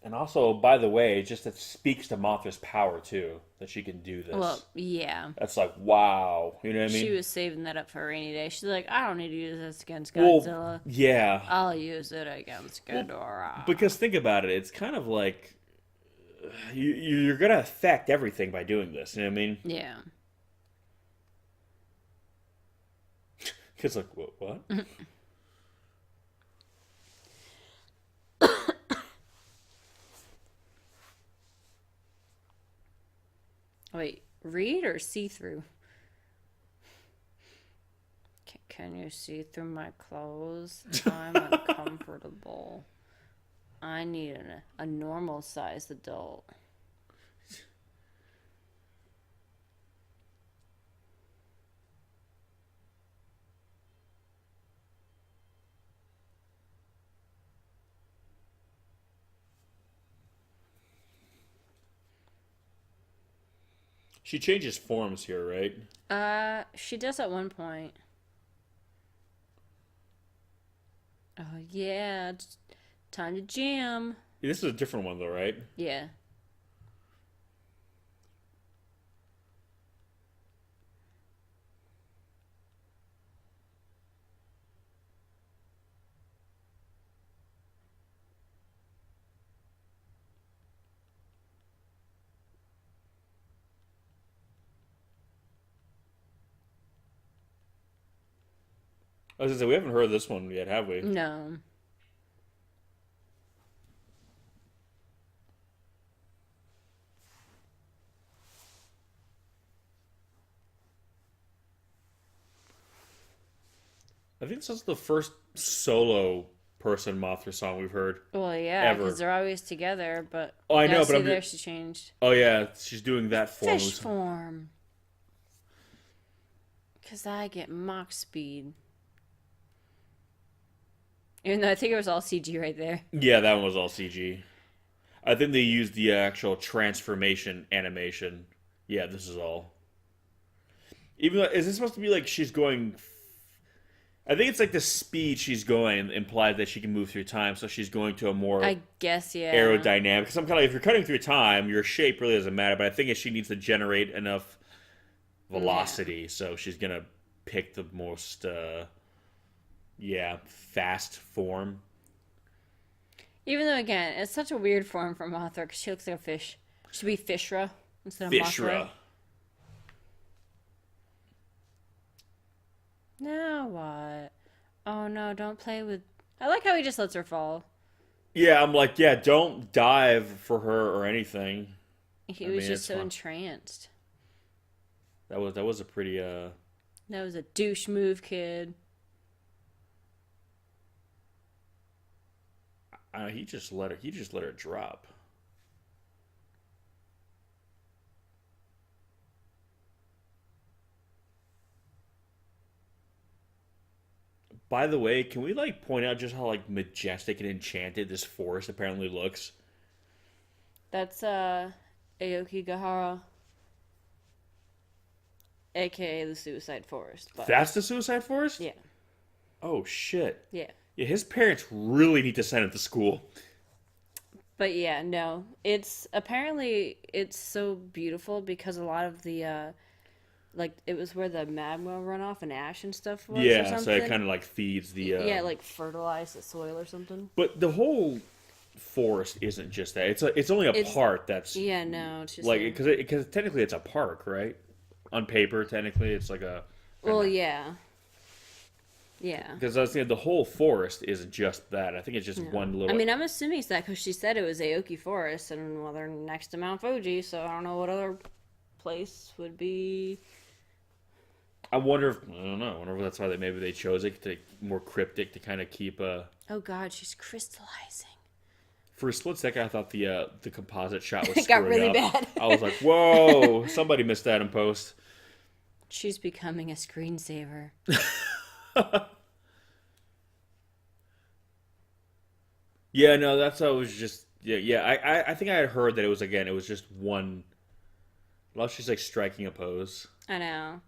and also, by the way, just that speaks to Mothra's power too, that she can do this. Well, yeah. That's like, wow. You know what I mean? She was saving that up for a rainy day. She's like, I don't need to use this against Well, Godzilla. yeah. I'll use it against Ghidorah. Because think about it, it's kind of like you're gonna affect everything by doing this. You know what I mean? Yeah. Because like, what? Wait, read or see through? Can you see through my clothes? I'm uncomfortable. I need a normal sized adult. She changes forms here, right? She does at one point. Oh yeah, it's time to jam. This is a different one though, right? Yeah. I was gonna say we haven't heard this one yet, have we? No. I think this is the first solo person Mothra song we've heard. Well, yeah, Ever. because they're always together. But Oh, I know, but see I'm there she changed. Oh yeah, she's doing that form. Fish form. Because I get Mach speed. Even though I think it was all CG right there. Yeah, that one was all CG. I think they used the actual transformation animation. Yeah, this is all. Even though, is this supposed to be like she's going? I think it's like the speed she's going implies that she can move through time, so she's going to a more I guess, yeah. aerodynamic. Because I'm kind of like, if you're cutting through time, your shape really doesn't matter. But I think she needs to generate enough velocity, so she's gonna pick the most, fast form. Even though, again, it's such a weird form for Mothra because she looks like a fish. She should be Fishra instead of Fishra. Mothra. Now what? Oh no, don't play with... I like how he just lets her fall. Yeah, I'm like, yeah, don't dive for her or anything. He was just so entranced. That was a pretty That was a douche move, kid. he just let her drop. By the way, can we like point out just how like majestic and enchanted this forest apparently looks? That's Aoki Gahara, aka the Suicide Forest. But... That's the Suicide Forest? Yeah. Oh shit. Yeah. Yeah, his parents really need to send him to school. But yeah, no. It's apparently it's so beautiful because a lot of the like it was where the magma runoff and ash and stuff was or Yeah, something. so it kind of like feeds the yeah, like fertilize the soil or something. But the whole forest isn't just that. It's only a part that's Yeah, no, it's just like because technically it's a park, right? On paper, technically it's like a well, yeah. Yeah. Because I was thinking the whole forest isn't just that. I think it's just one little. I mean, I'm assuming it's that because she said it was Aoki Forest, and well, they're next to Mount Fuji, so I don't know what other place would be. I wonder if I don't know. I wonder if that's why maybe they chose it to more cryptic to kind of keep a. Oh God, she's crystallizing. For a split second, I thought the composite shot was It got screwing really up. bad. I was like, "Whoa!" Somebody missed that in post. She's becoming a screensaver. Yeah, no, that's how it was just. Yeah. I think I had heard that it was just one. Well, she's like striking a pose. I know.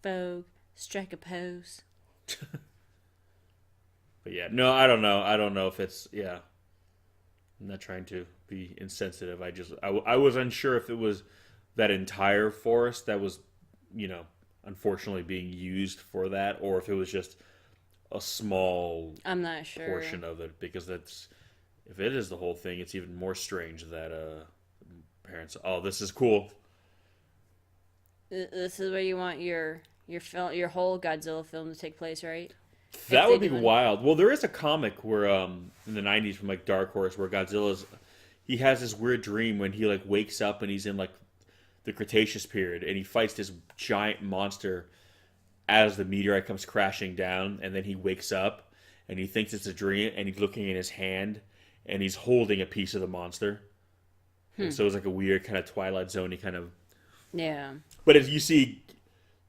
Vogue, strike a pose. But yeah, no, I don't know. I don't know if it's I'm not trying to be insensitive. I was unsure if it was that entire forest that was, unfortunately being used for that, or if it was just a small I'm not sure portion of it, because if it is the whole thing, it's even more strange that parents. Oh, this is cool. This is where you want your your whole Godzilla film to take place, right? That would be wild. Well, there is a comic where in the 90s from like Dark Horse where he has this weird dream when he like wakes up and he's in like the Cretaceous period and he fights this giant monster as the meteorite comes crashing down, and then he wakes up and he thinks it's a dream and he's looking in his hand and he's holding a piece of the monster. So it's like a weird kind of Twilight Zone-y kind of. Yeah. But as you see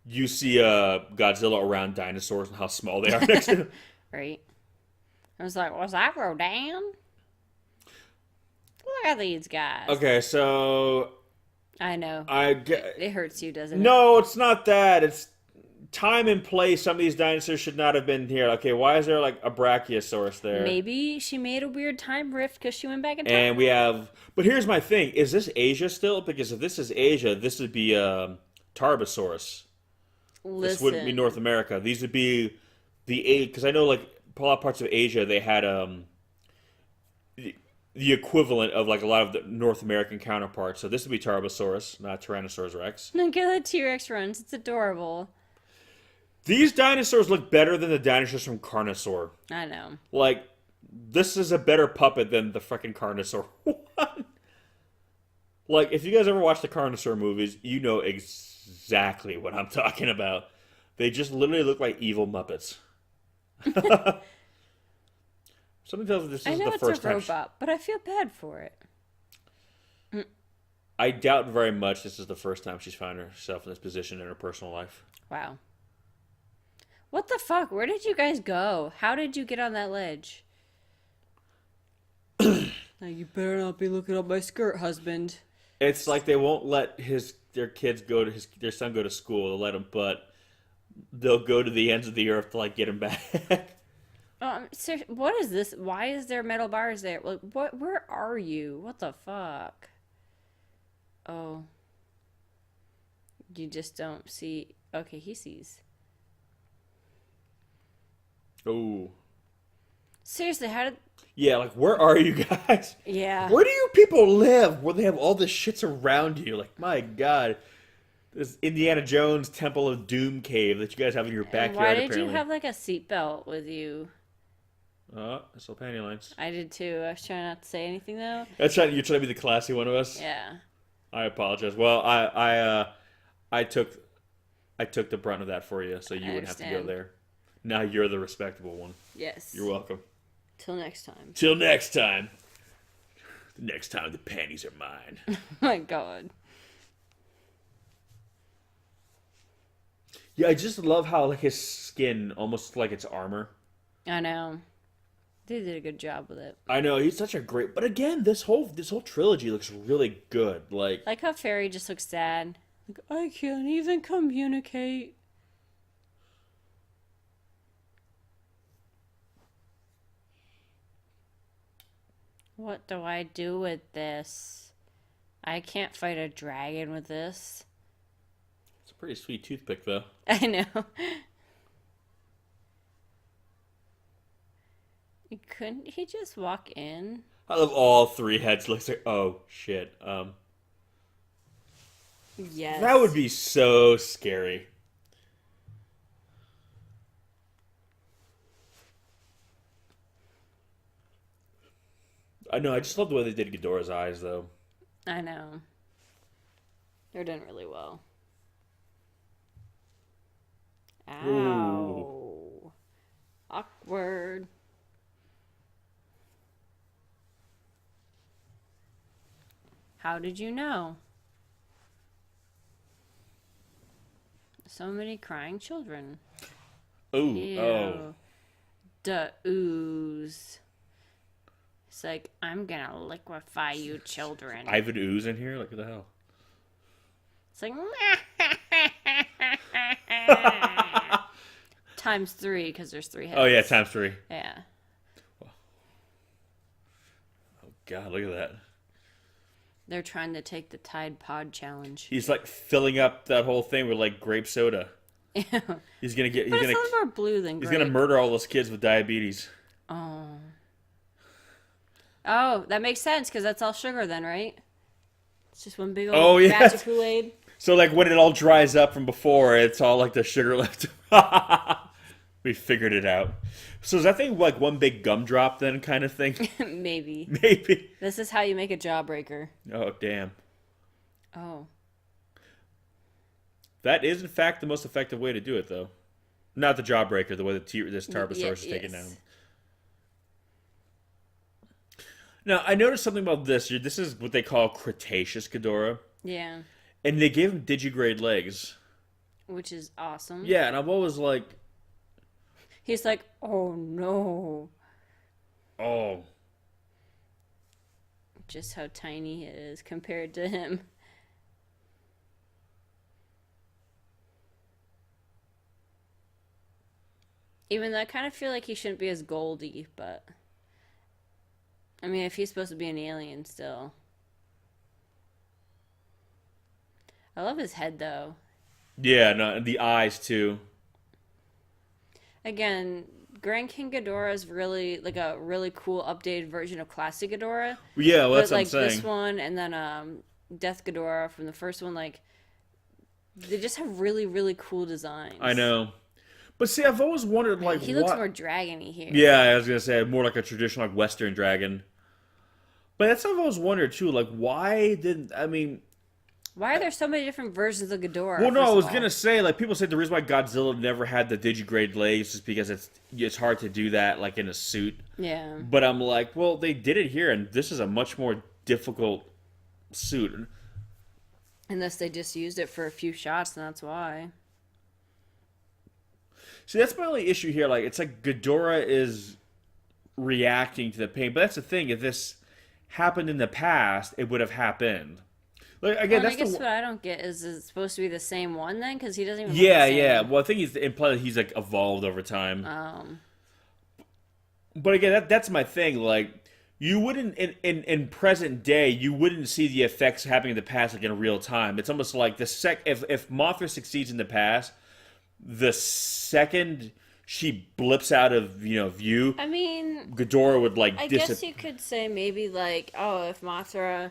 Godzilla around dinosaurs and how small they are next to him. Right. I was like, was that Rodan? Look at these guys. Okay, so I know. I It hurts you, doesn't it? No, it's not that. It's time and place. Some of these dinosaurs should not have been here. Okay, why is there like a Brachiosaurus there? Maybe she made a weird time rift because she went back in time. And we have. But here's my thing: is this Asia still? Because if this is Asia, this would be Tarbosaurus. This wouldn't be North America. These would be the because I know like a lot of parts of Asia they had the equivalent of like a lot of the North American counterparts. So this would be Tarbosaurus, not Tyrannosaurus Rex. Look at the T-Rex runs. It's adorable. These dinosaurs look better than the dinosaurs from Carnosaur. I know. Like, this is a better puppet than the freaking Carnosaur one. Like, if you guys ever watch the Carnosaur movies, you know exactly what I'm talking about. They just literally look like evil Muppets. Something tells me this is the first time. I know it's a robot, but I feel bad for it. I doubt very much this is the first time she's found herself in this position in her personal life. Wow. What the fuck? Where did you guys go? How did you get on that ledge? Now you better not be looking up my skirt, husband. It's like they won't let their kids go to their son go to school. They'll let him, but they'll go to the ends of the earth to like get him back. Sir, what is this? Why is there metal bars there? Like, what? Where are you? What the fuck? Oh. You just don't see. Okay, he sees. Oh. Seriously, how did... Yeah, like, where are you guys? Yeah. Where do you people live? Where they have all this shits around you? Like, my God. This Indiana Jones Temple of Doom cave that you guys have in your backyard, Why did apparently. you have, like, a seatbelt with you? Oh, I saw panty lines. I did, too. I was trying not to say anything, though. You're trying to be the classy one of us? Yeah. I apologize. Well, I took the brunt of that for you, so you wouldn't have to go there. Now you're the respectable one. Yes. You're welcome. Till next time. Till next time. The next time the panties are mine. Oh my God. Yeah, I just love how like his skin almost like it's armor. I know. They did a good job with it. I know, he's such a great... But again, this whole trilogy looks really good. Like how Fairy just looks sad. Like, I can't even communicate. What do I do with this? I can't fight a dragon with this. It's a pretty sweet toothpick, though. I know. Couldn't he just walk in? I love all three heads. Looks like, oh shit. Yes. That would be so scary. I know. I just love the way they did Ghidorah's eyes, though. I know. They're done really well. Ow. Ooh. Awkward. How did you know? So many crying children. Ooh. Ew. Oh. The ooze. It's like, I'm gonna liquefy you children. Ivan Ooze in here? Like, what the hell? It's like... times 3, because there's 3 heads. Oh, yeah, times 3. Yeah. Oh, God, look at that. They're trying to take the Tide Pod challenge. He's, like, filling up that whole thing with, like, grape soda. Ew. He's gonna get... But it's a little more blue than grape. He's gonna murder all those kids with diabetes. Oh. Oh, that makes sense, because that's all sugar then, right? It's just one big old batch of Kool-Aid. So, like, when it all dries up from before, it's all, like, the sugar left. We figured it out. So is that thing, like, one big gumdrop then kind of thing? Maybe. Maybe. This is how you make a jawbreaker. Oh, damn. Oh. That is, in fact, the most effective way to do it, though. Not the jawbreaker, the way this Tarbosaurus is taken down. Now, I noticed something about this. This is what they call Cretaceous Ghidorah. Yeah. And they gave him digigrade legs. Which is awesome. Yeah, and I'm always like... He's like, oh no. Oh. Just how tiny he is compared to him. Even though I kind of feel like he shouldn't be as goldy, but I mean, if he's supposed to be an alien still. I love his head though. Yeah, no, the eyes too. Again, Grand King Ghidorah is really like a really cool updated version of classic Ghidorah. Yeah, well, that's But what I'm like this saying. one and then Death Ghidorah from the first one, like they just have really, really cool designs. I know. But see, I've always wondered, like, He what... looks more dragony here. Yeah, I was gonna say, more like a traditional, like, Western dragon. But that's what I've always wondered, too. Like, why didn't... I mean... Why are there so many different versions of Ghidorah? Well, no, first I of was all? gonna say, like, people say the reason why Godzilla never had the digigrade legs is because it's hard to do that, like, in a suit. Yeah. But I'm like, well, they did it here, and this is a much more difficult suit. Unless they just used it for a few shots, and that's why. See, that's my only issue here. Like, it's like Ghidorah is reacting to the pain. But that's the thing. If this happened in the past, it would have happened. Like, again, Well, that's I guess the... what I don't get is it supposed to be the same one then? Because he doesn't even. Yeah, look the yeah. same. Well, I think he's implied that he's, like, evolved over time. Um. But again, that's my thing. Like, you wouldn't in present day, you wouldn't see the effects happening in the past like in real time. It's almost like if Mothra succeeds in the past, the second she blips out of view, I mean, Ghidorah would like I guess you could say maybe like, oh, if Mothra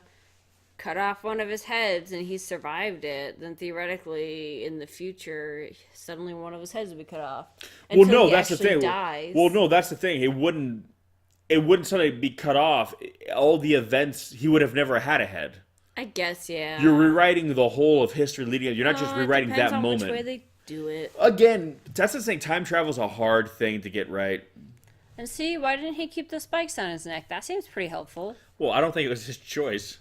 cut off one of his heads and he survived it, then theoretically in the future suddenly one of his heads would be cut off. Well, Until no, he that's the actually thing. Dies. Well, no, that's the thing. It wouldn't suddenly be cut off. All the events, he would have never had a head. I guess, yeah. You're rewriting the whole of history leading up. You're not just It rewriting depends that on moment. Which way they do it. Again, that's the thing. Time travel is a hard thing to get right. And see, why didn't he keep the spikes on his neck? That seems pretty helpful. Well, I don't think it was his choice.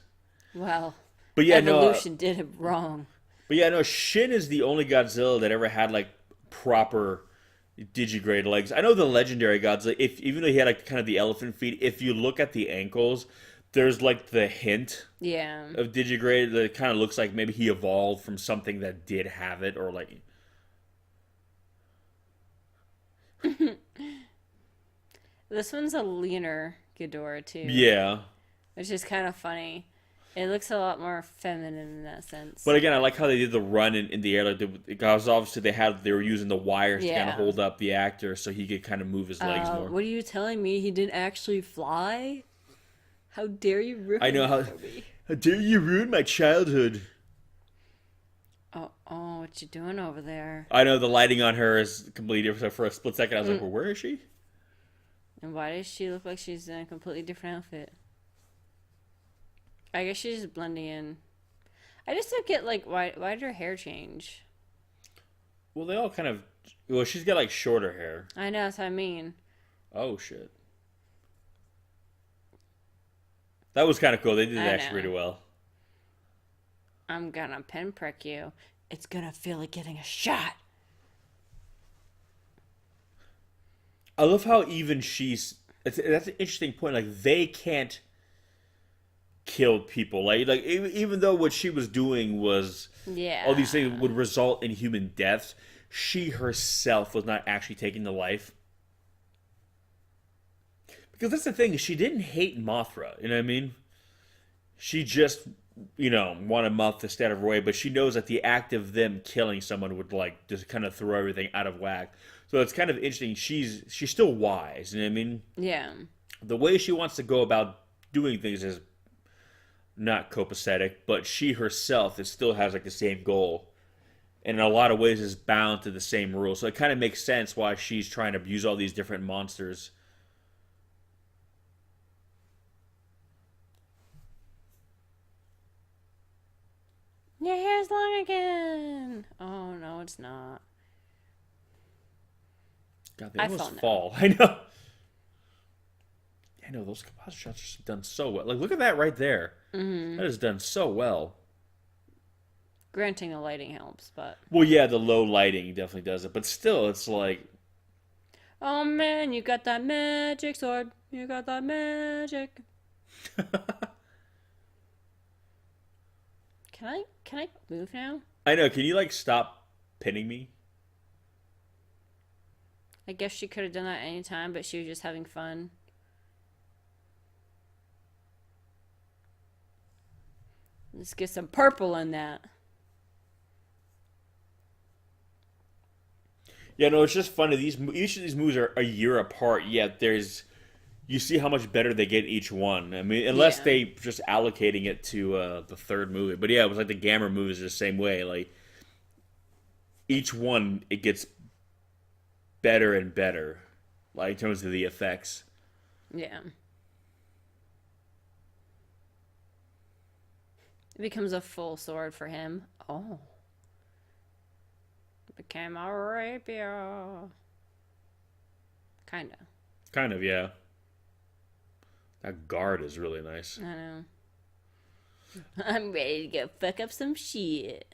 Well, But yeah, evolution did it wrong. But yeah, no. Shin is the only Godzilla that ever had like proper digigrade legs. I know the legendary Godzilla. Even though he had like kind of the elephant feet, if you look at the ankles, there's like the hint Yeah. of digigrade that kind of looks like maybe he evolved from something that did have it, or like. This one's a leaner Ghidorah, too. Yeah. Which is kind of funny. It looks a lot more feminine in that sense. But again, I like how they did the run in the air. Like because obviously they were using the wires to kind Yeah. of hold up the actor so he could kind of move his legs more. What are you telling me? He didn't actually fly? How dare you ruin I know it for me? how dare you ruin my childhood. Oh, what you doing over there? I know the lighting on her is completely different. So for a split second, I was like, well, where is she? And why does she look like she's in a completely different outfit? I guess she's just blending in. I just don't get, like, why did her hair change? Well, they all kind of... Well, she's got, like, shorter hair. I know, that's what I mean. Oh, shit. That was kind of cool. They did it I actually know. really well. I'm gonna pinprick you. It's gonna feel like getting a shot. I love how even she's... That's an interesting point. Like, they can't kill people. Like even though what she was doing was... Yeah. All these things would result in human deaths, she herself was not actually taking the life. Because that's the thing, she didn't hate Mothra, you know what I mean? She just, wanted Mothra to stay out of her way, but she knows that the act of them killing someone would, like, just kind of throw everything out of whack. So it's kind of interesting, she's still wise, you know what I mean? Yeah. The way she wants to go about doing things is not copacetic, but she herself still has, like, the same goal. And in a lot of ways is bound to the same rules. So it kind of makes sense why she's trying to abuse all these different monsters. Your hair's long again. Oh, no, it's not. God, they I almost fell now. fall. I know. I know, those composite shots are done so well. Like, look at that right there. Mm-hmm. That is done so well. Granting the lighting helps, but... Well, yeah, the low lighting definitely does it. But still, it's like... Oh, man, you got that magic sword. You got that magic. Can I move now? I know, can you, like, stop pinning me? I guess she could have done that any time, but she was just having fun. Let's get some purple in that. Yeah, no, it's just funny. Each of these movies are a year apart, yet you see how much better they get each one. I mean, unless they just allocating it to the third movie. But yeah, it was like the Gamma movies are the same way. Like each one, it gets better and better, like in terms of the effects. Yeah. It becomes a full sword for him. Oh. It became a rapier. Kinda. Kind of, yeah. That guard is really nice. I know. I'm ready to go fuck up some shit.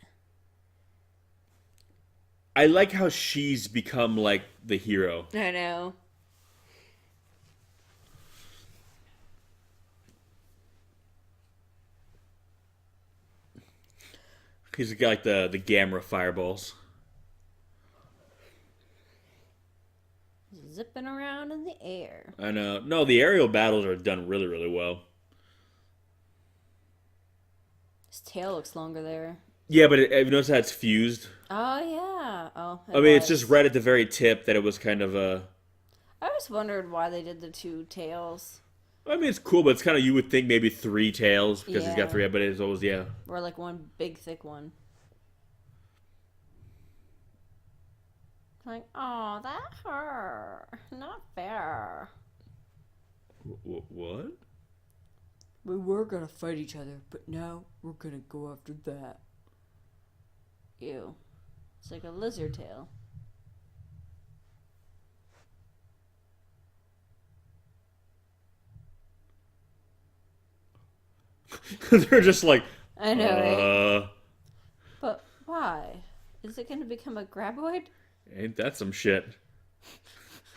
I like how she's become like the hero. I know. He's got like the Gamma fireballs. Zipping around in the air. I know. No, the aerial battles are done really, really well. His tail looks longer there. Yeah, but have you noticed how it's fused? Oh, yeah. Oh, I mean, it's just right at the very tip that it was kind of a... I always wondered why they did the two tails. I mean, it's cool, but it's kind of, you would think maybe 3 tails, because he's got Yeah. 3, but it's always, yeah. Or like one big, thick one. Like, oh, that hurt. Not fair. What? We were gonna fight each other, but now we're gonna go after that. Ew. It's like a lizard tail. They're just like, I know, right? But why? Is it gonna become a graboid? Ain't that some shit?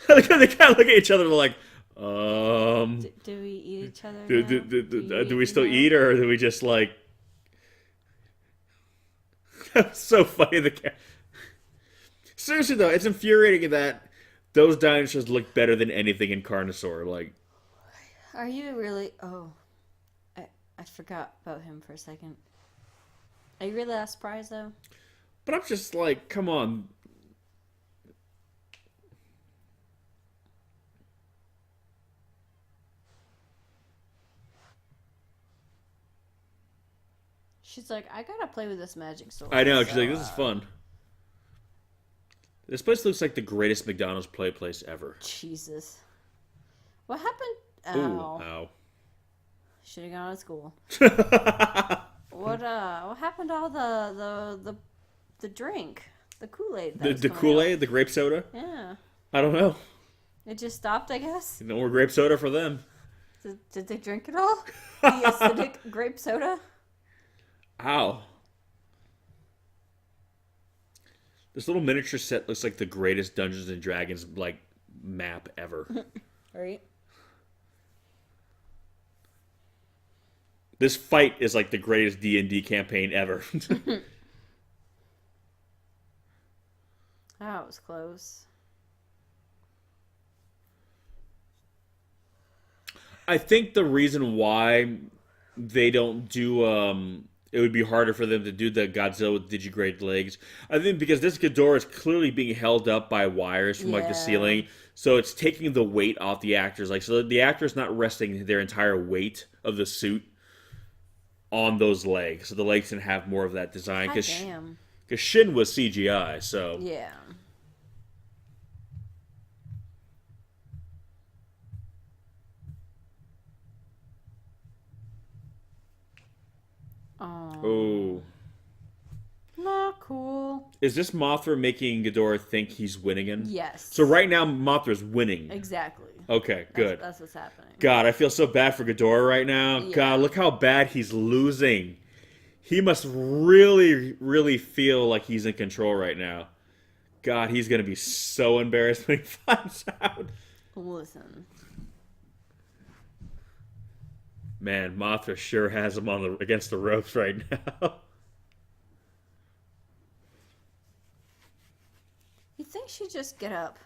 They kind of look at each other like, Do we eat each other? do we still eat, or do we just like... That's so funny. Seriously though, it's infuriating that those dinosaurs look better than anything in Carnosaur. Like, Are you really? Oh, I forgot about him for a second. Are you really that surprised though? but I'm just like, come on. She's like, I gotta play with this magic sword. I know. She's like, this is fun. This place looks like the greatest McDonald's play place ever. Jesus. What happened? Ooh, Ow. ow. Should have gone to school. What happened to all the drink? The Kool-Aid. The Kool-Aid, the grape soda? Yeah. I don't know. It just stopped, I guess. No more grape soda for them. Did they drink it all? The acidic grape soda? Ow. This little miniature set looks like the greatest Dungeons and Dragons like map ever. Right. This fight is like the greatest D&D campaign ever. That was close. I think the reason why they don't do it would be harder for them to do the Godzilla with digigrade legs. I think because this Ghidorah is clearly being held up by wires from like the ceiling, so it's taking the weight off the actors. Like, so the actor's not resting their entire weight of the suit on those legs, so the legs can have more of that design. God damn. Because Shin was CGI, so Yeah. Oh. Not cool. Is this Mothra making Ghidorah think he's winning again? Yes. So right now Mothra's winning. Exactly. Okay, good. That's what's happening. God, I feel so bad for Ghidorah right now. Yeah. God, look how bad he's losing. He must really, really feel like he's in control right now. God, he's going to be so embarrassed when he finds out. Listen. Man, Mothra sure has him on against the ropes right now. You think she'd just get up?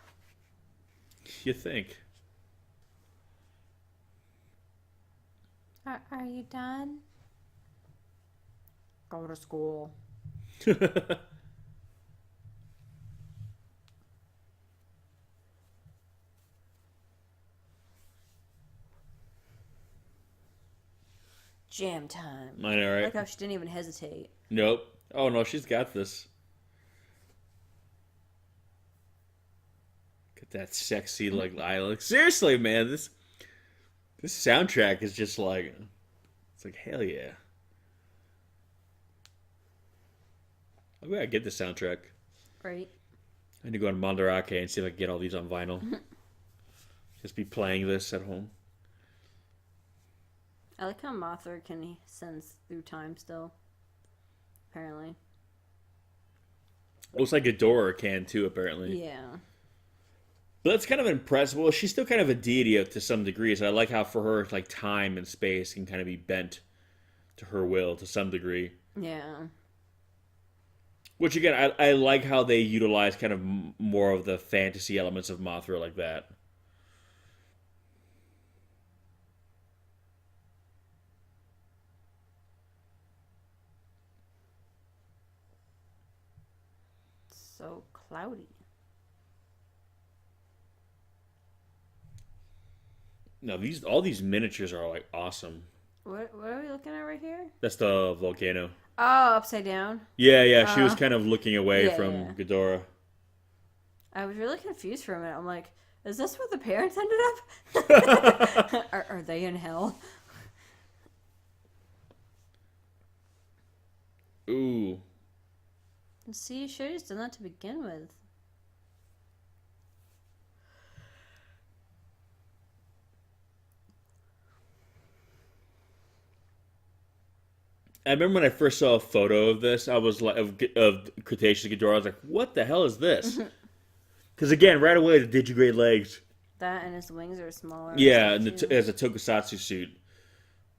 You think? Are you done? Go to school. Jam time. I know, right? I like how she didn't even hesitate. Nope. Oh no, she's got this. Get that sexy like lilac. Seriously, man, this soundtrack is just like, it's like hell yeah. I gotta get the soundtrack. Right. I need to go on Mandarake and see if I can get all these on vinyl. Just be playing this at home. I like how Mothra can sense through time still. Apparently. Looks like Ghidorah can too, apparently. Yeah. But that's kind of impressive. Well, she's still kind of a deity to some degree, so I like how for her, like, time and space can kind of be bent to her will to some degree. Yeah. Which, again, I like how they utilize kind of more of the fantasy elements of Mothra like that. So cloudy. No, all these miniatures are, like, awesome. What are we looking at right here? That's the volcano. Oh, upside down. Yeah, she was kind of looking away yeah, from yeah. Ghidorah. I was really confused for a minute. I'm like, is this where the parents ended up? are they in hell? Ooh. See, you should have just done that to begin with. I remember when I first saw a photo of this, I was like, of Cretaceous Ghidorah, I was like, what the hell is this? Because again, right away, the digigrade legs. That and his wings are smaller. Yeah, and it has a tokusatsu suit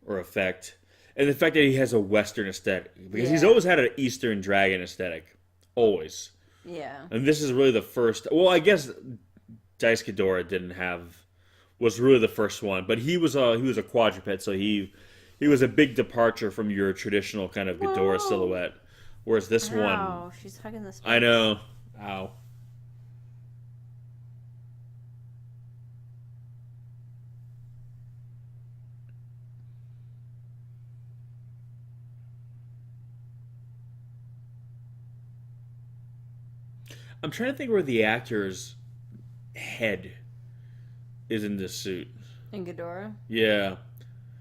or effect. And the fact that he has a Western aesthetic. Because he's always had an Eastern dragon aesthetic. Always. Yeah. And this is really the first. Well, I guess Dice Ghidorah was really the first one. But he was a quadruped, so he was a big departure from your traditional kind of Ghidorah silhouette. Whereas this one. Ow, she's hugging this. I know. Ow. I'm trying to think where the actor's head is in this suit. In Ghidorah? Yeah.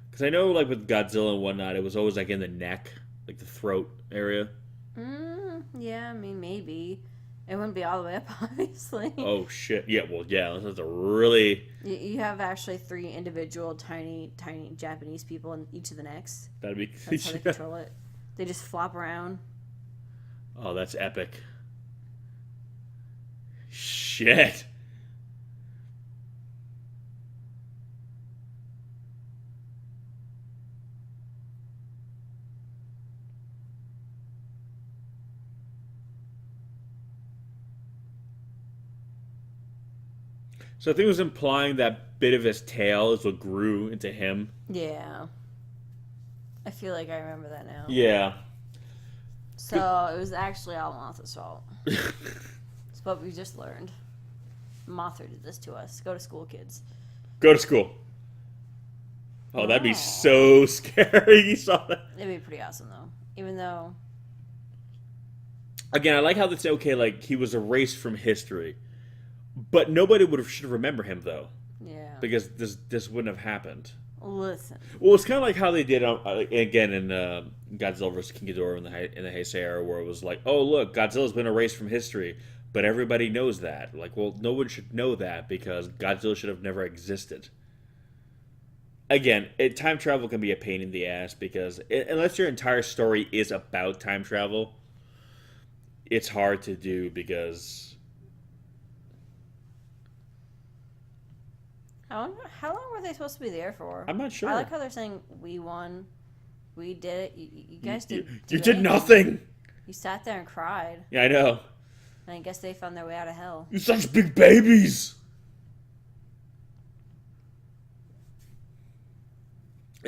Because I know, like, with Godzilla and whatnot, it was always, like, in the neck, like the throat area. Yeah, I mean, maybe. It wouldn't be all the way up, obviously. Oh, shit. Yeah, well, yeah, that's a really... You have actually 3 individual tiny Japanese people in each of the necks. That'd be... That's how they control it. They just flop around. Oh, that's epic. Shit. So I think it was implying that bit of his tail is what grew into him. Yeah. I feel like I remember that now. Yeah. So it was actually all Mothra's fault. It's what we just learned. Mothra did this to us. Go to school, kids. Go to school. Oh, that'd be so scary. You saw that? It'd be pretty awesome, though. Even though... Again, I like how that's okay, like, he was erased from history. But nobody should remember him, though. Yeah. Because this wouldn't have happened. Listen. Well, it's kind of like how they did, again, in Godzilla vs. King Ghidorah in the Heisei era, where it was like, oh, look, Godzilla's been erased from history. But everybody knows that. Like, well, no one should know that because Godzilla should have never existed. Again, time travel can be a pain in the ass because unless your entire story is about time travel, it's hard to do because... How long were they supposed to be there for? I'm not sure. I like how they're saying, we won. We did it. You guys did You did nothing! You sat there and cried. Yeah, I know. And I guess they found their way out of hell. You're such big babies!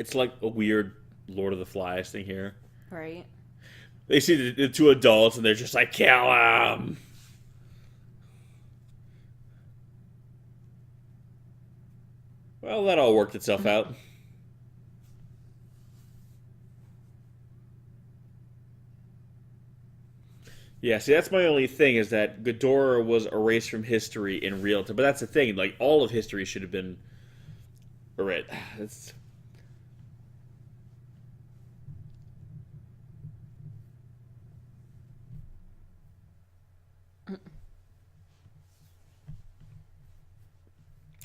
It's like a weird Lord of the Flies thing here. Right. They see the two adults and they're just like, kill him. Well, that all worked itself out. Yeah, see, that's my only thing is that Ghidorah was erased from history in real time. But that's the thing, like, all of history should have been erased.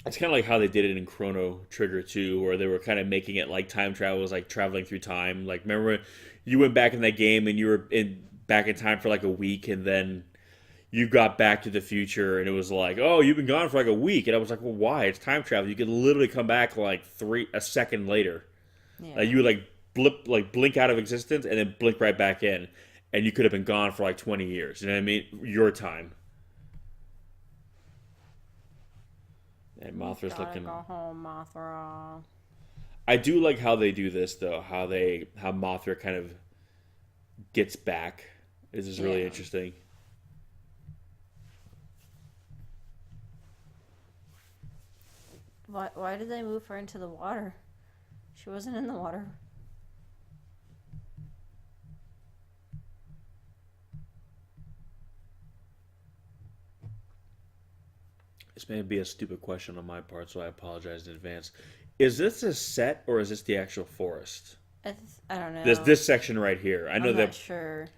It's kind of like how they did it in Chrono Trigger 2, where they were kind of making it like time travel was like traveling through time. Like, remember when you went back in that game and you were back in time for like a week, and then you got back to the future, and it was like, oh, you've been gone for like a week, and I was like, well, why? It's time travel. You could literally come back like a second later. Yeah. Like, you would blink out of existence, and then blink right back in, and you could have been gone for like 20 years. You know what I mean? Your time. And Mothra's looking. Go home, Mothra. I do like how they do this though. How Mothra kind of gets back. This is really interesting. Why did they move her into the water? She wasn't in the water. This may be a stupid question on my part, so I apologize in advance. Is this a set or is this the actual forest? I don't know. This section right here. I know I'm that. not sure.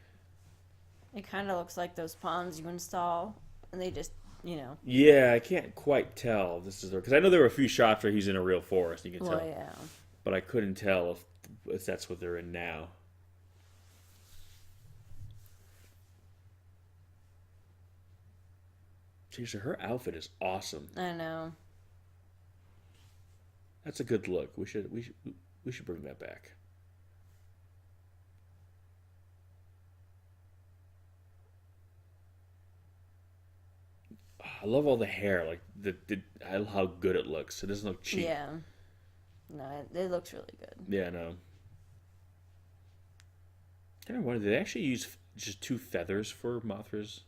It kind of looks like those ponds you install, and they just, Yeah, I can't quite tell. This is because I know there were a few shots where he's in a real forest. You can tell. Well, yeah. But I couldn't tell if that's what they're in now. Seriously, her outfit is awesome. I know. That's a good look. We should bring that back. I love all the hair. Like I love how good it looks. It doesn't look cheap. Yeah. No, it looks really good. Yeah, no. I don't know, did they actually use just 2 feathers for Mothra's?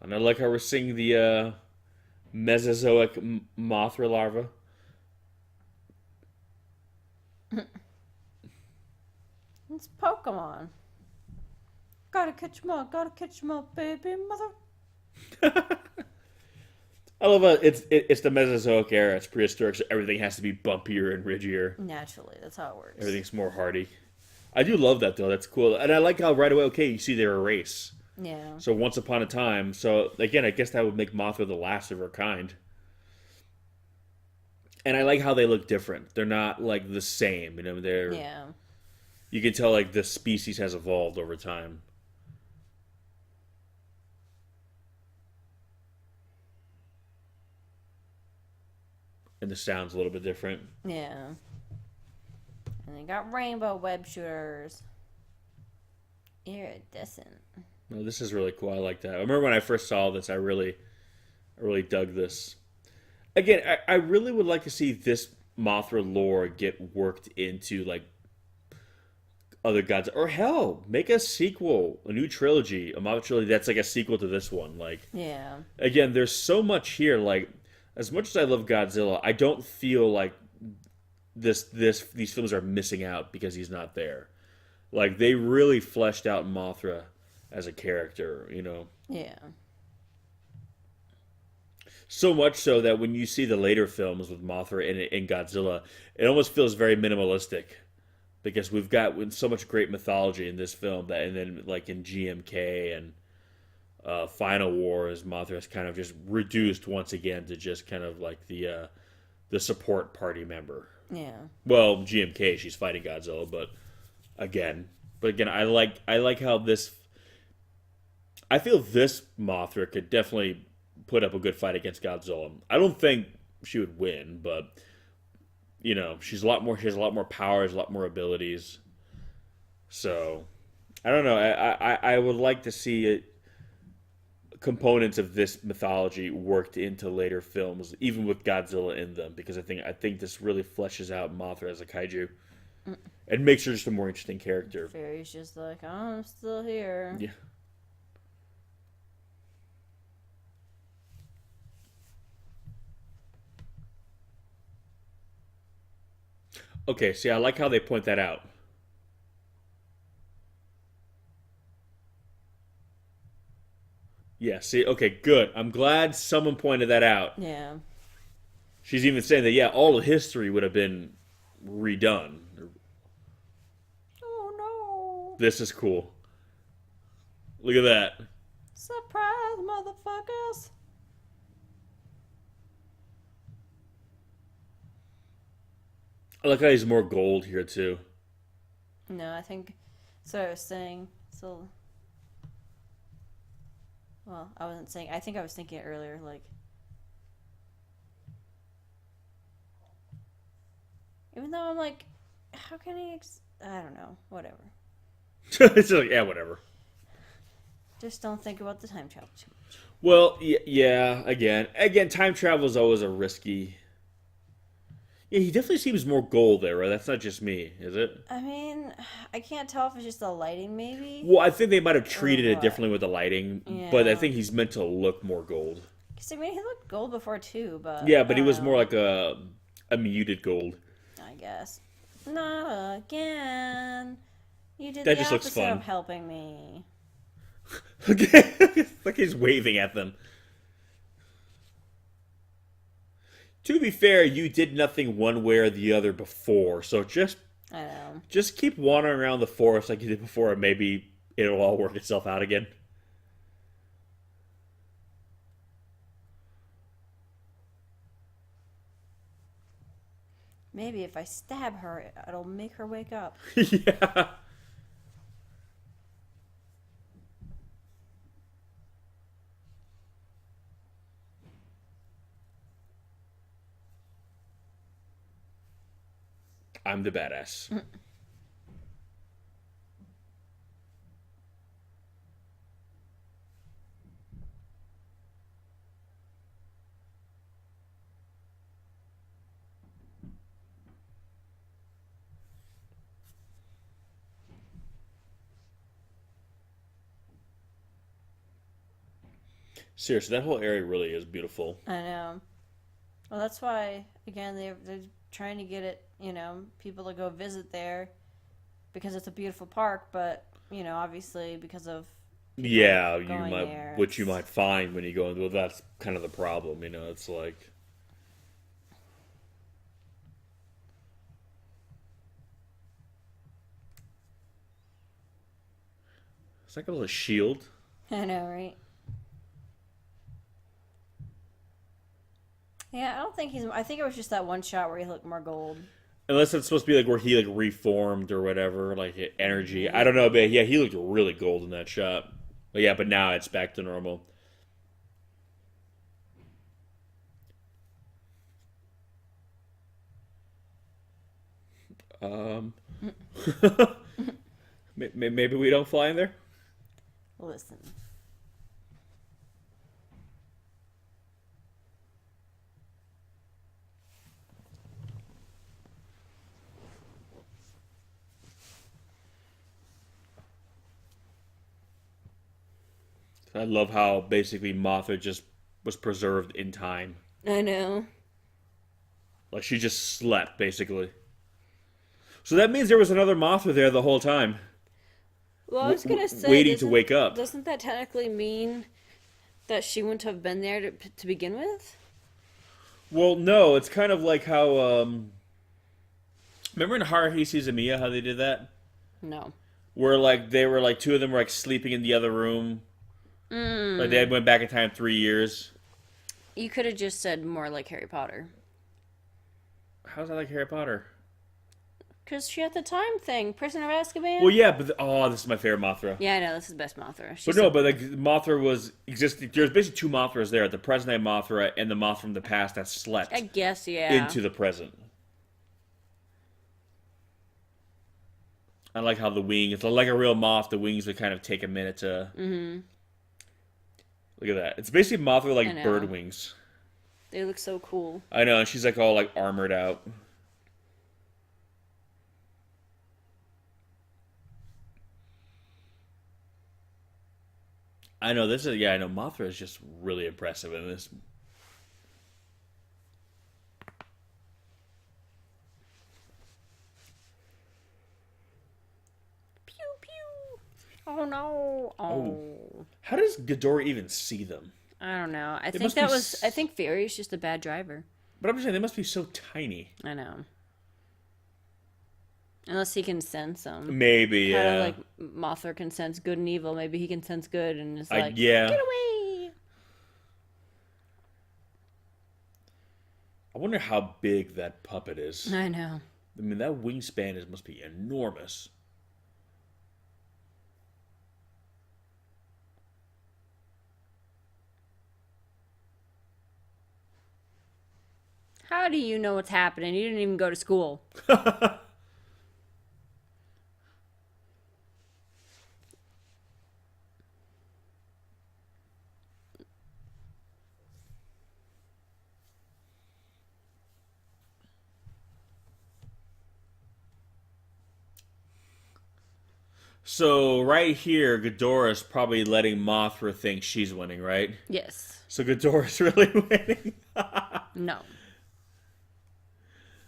And I like how we're seeing the Mesozoic Mothra larva. It's Pokemon. Gotta catch 'em up, baby mother. I love it's the Mesozoic era. It's prehistoric, so everything has to be bumpier and ridgier. Naturally, that's how it works. Everything's more hardy. I do love that though. That's cool, and I like how right away. Okay, you see they're a race. Yeah. So once upon a time. So again, I guess that would make Mothra the last of her kind. And I like how they look different. They're not like the same. They're Yeah. You can tell like the species has evolved over time. And the sound's a little bit different. Yeah. And they got rainbow web shooters. Iridescent. No, this is really cool. I like that. I remember when I first saw this, I really dug this. Again, I really would like to see this Mothra lore get worked into like other gods, or hell, make a sequel, a new trilogy, a Mothra trilogy that's like a sequel to this one. Like, Yeah. again, there's so much here. Like, as much as I love Godzilla, I don't feel like these films are missing out because he's not there. Like, they really fleshed out Mothra as a character, Yeah. So much so that when you see the later films with Mothra and Godzilla, it almost feels very minimalistic. Because we've got so much great mythology in this film, and then like in GMK and Final Wars, Mothra is kind of just reduced once again to just kind of like the support party member. Yeah. Well, GMK, she's fighting Godzilla, but again, I like how this. I feel this Mothra could definitely put up a good fight against Godzilla. I don't think she would win, but she has a lot more powers, a lot more abilities. So I don't know. I would like to see it components of this mythology worked into later films, even with Godzilla in them, because I think this really fleshes out Mothra as a kaiju and makes her just a more interesting character. Fairy's just like, I'm still here. Yeah. Okay, see, I like how they point that out. Yeah, see, okay, good. I'm glad someone pointed that out. Yeah. She's even saying that, yeah, all of history would have been redone. Oh no. This is cool. Look at that. Surprise, motherfuckers. I like how he's more gold here, too. No, I think. So I was saying. So. Well, I wasn't saying. I think I was thinking it earlier. Like. Even though I'm like, how can he? I don't know. Whatever. It's like, yeah, whatever. Just don't think about the time travel too much. Well, yeah, again, time travel is always a risky. Yeah, he definitely seems more gold there, right? That's not just me, is it? I mean, I can't tell if it's just the lighting, maybe. Well, I think they might have treated it what? differently with the lighting, but I Yeah. think he's meant to look more gold. Because I mean, he looked gold before too, but Yeah, but I he don't was know. more like a muted gold. I guess. Not again. You did That the just looks opposite fun. of helping me. Like he's waving at them. To be fair, you did nothing one way or the other before, so just I know. keep wandering around the forest like you did before, and maybe it'll all work itself out again. Maybe if I stab her, it'll make her wake up. Yeah. I'm the badass. Seriously, that whole area really is beautiful. I know. Well, that's why, again, they're trying to get it, people to go visit there because it's a beautiful park, but, obviously because of Yeah, you going might, there, which you it's- might find when you go into. Well, that's kind of the problem, It's like, it's like a little shield. I know, right? Yeah, I don't think I think it was just that one shot where he looked more gold. Unless it's supposed to be like where he like reformed or whatever, like energy. I don't know, but yeah, he looked really gold in that shot. But yeah, but now it's back to normal. Um, maybe we don't fly in there. Listen. I love how basically Mothra just was preserved in time. I know. Like she just slept, basically. So that means there was another Mothra there the whole time. Well, I was gonna say, waiting to wake up. Doesn't that technically mean that she wouldn't have been there to begin with? Well, no, it's kind of like how, remember in Heisei Mothra how they did that? No. Where, like, they were, like, two of them were, like, sleeping in the other room. Like, they went back in time 3 years. You could have just said more like Harry Potter. How's that like Harry Potter? Because she had the time thing. Prisoner of Azkaban? Well, yeah, but, this is my favorite Mothra. Yeah, I know. This is the best Mothra. But no, but, like, Mothra was existing. There's basically two Mothras there. The present-day Mothra and the Mothra from the past that slept I guess, yeah. into the present. I like how the wings, like a real moth, the wings would kind of take a minute to... Look at that. It's basically Mothra with, I like, know. bird wings. They look so cool. I know, and she's, like, all, like, armored out. I know, this is... Yeah, I know, Mothra is just really impressive in this. Pew pew. Oh no. Oh. How does Ghidorah even see them? I don't know. I think must be that was. I think Fury's just a bad driver. But I'm just saying, they must be so tiny. I know. Unless he can sense them. Maybe, Kind yeah. of like Mothra can sense good and evil. Maybe he can sense good and is like, yeah. get away. I wonder how big that puppet is. I know. I mean, that wingspan must be enormous. How do you know what's happening? You didn't even go to school. So, right here, Ghidorah's probably letting Mothra think she's winning, right? Yes. So Ghidorah's really winning? No.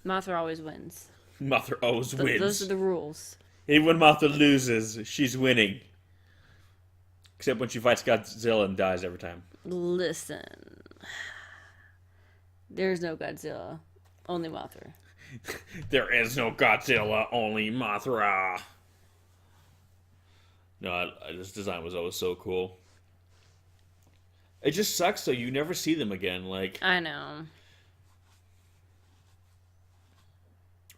Mothra always wins. Mothra always wins. Those are the rules. Even when Mothra loses, she's winning. Except when she fights Godzilla and dies every time. Listen. There's no Godzilla. Only Mothra. There is no Godzilla, only Mothra. No, this design was always so cool. It just sucks, though. You never see them again. Like, I know.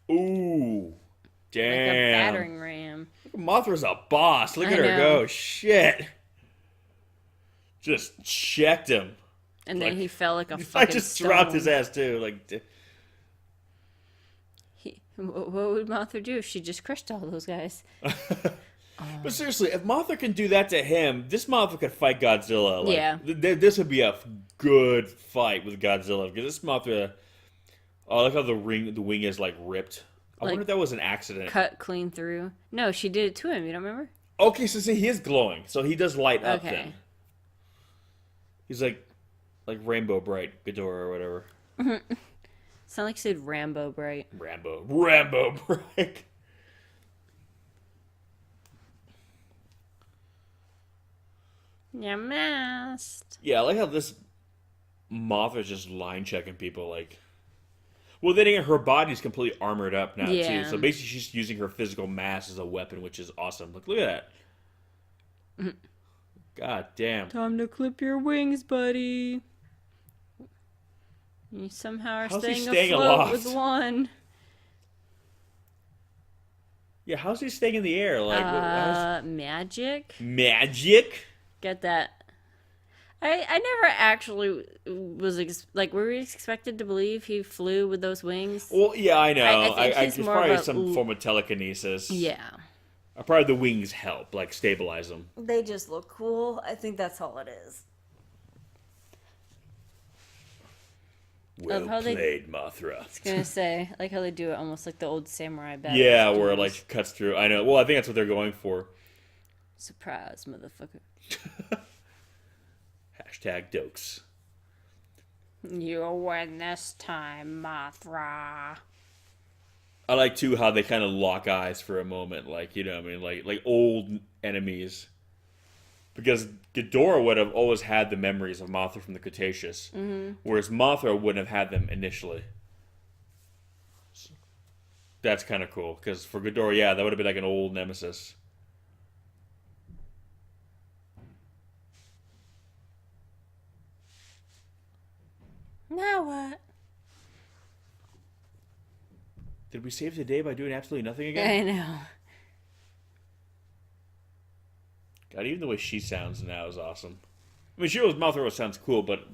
ooh. Damn. Like a battering ram. Mothra's a boss. Look I at her know. go. Shit. Just checked him. And then Like, he fell like a I fucking just stone. dropped his ass, too. Like, What would Mothra do if she just crushed all those guys? But seriously, if Mothra can do that to him, this Mothra could fight Godzilla. Like, Yeah. This would be a good fight with Godzilla. Because this Mothra... Oh, I like how the wing is, like, ripped. I wonder if that was an accident. Cut clean through. No, she did it to him. You don't remember? Okay, so see, he is glowing. So he does light up Okay. then. He's like Rainbow Bright Ghidorah or whatever. Sound like you said Rambo Bright. Rambo Bright. You missed. Yeah, I like how this Mothra's just line checking people. Like, well, then again, her body's completely armored up now Yeah. too. So basically, she's using her physical mass as a weapon, which is awesome. Look at that. God damn. Time to clip your wings, buddy. You somehow are How's he staying staying afloat aloft? with one. Yeah, how's he staying in the air? Like, Magic? magic? Get that. I never actually was were we expected to believe he flew with those wings? Well, yeah, I know. I think he's it's more probably of a some form of telekinesis. Yeah. Probably the wings help, like, stabilize them. They just look cool. I think that's all it is. Well how they- played, Mothra. I was gonna say, I like how they do it almost like the old samurai battle. Yeah, where it, like, cuts through. I know. Well, I think that's what they're going for. Surprise, motherfucker. Hashtag dokes. You win this time, Mothra. I like, too, how they kind of lock eyes for a moment. Like, you know what I mean? Like old enemies. Because Ghidorah would have always had the memories of Mothra from the Cretaceous. Mm-hmm. Whereas Mothra wouldn't have had them initially. So, that's kind of cool. Because for Ghidorah, yeah, that would have been like an old nemesis. Now what? Did we save the day by doing absolutely nothing again? I know. God, even the way she sounds now is awesome. I mean, she always Mothra sounds cool, but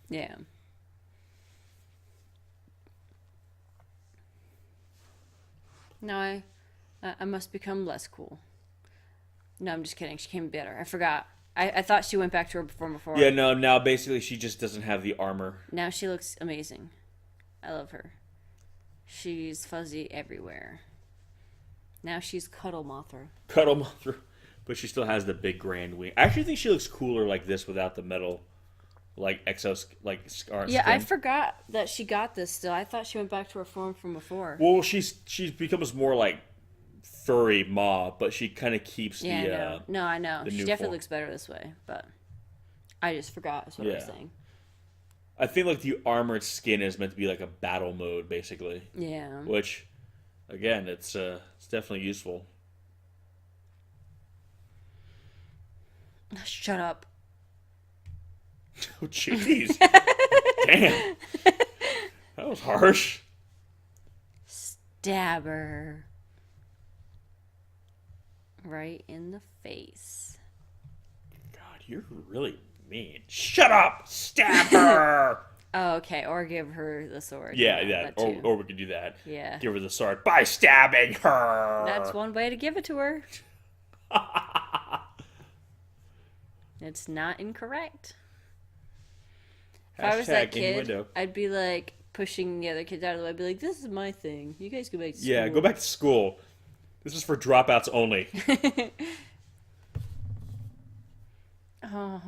Yeah. Now I must become less cool. No, I'm just kidding. She came better. I forgot. I thought she went back to her form before. Yeah, no, now basically she just doesn't have the armor. Now she looks amazing. I love her. She's fuzzy everywhere. Now she's Cuddle Mothra. Cuddle Mothra. But she still has the big grand wing. I actually think she looks cooler like this without the metal, like scar. Yeah, skin. I forgot that she got this still. I thought she went back to her form from before. Well, she's becomes more like furry maw, but she kind of keeps Yeah, the. I know. No, I know. the She new definitely form. looks better this way, but I just forgot is what I was Yeah. saying. I think like the armored skin is meant to be like a battle mode, basically. Yeah. Which, again, it's definitely useful. Shut up. Oh, jeez. Damn. That was harsh. Stab her. Right in the face. God, you're really mean. Shut up! Stab her! Oh, okay. Or give her the sword. Yeah. that too. Or we could do that. Yeah. Give her the sword by stabbing her. That's one way to give it to her. It's not incorrect. If I was that kid, Innuendo. I'd be like pushing the other kids out of the way. I'd be like, "This is my thing. You guys go back to school." Yeah, go back to school. This is for dropouts only. Oh,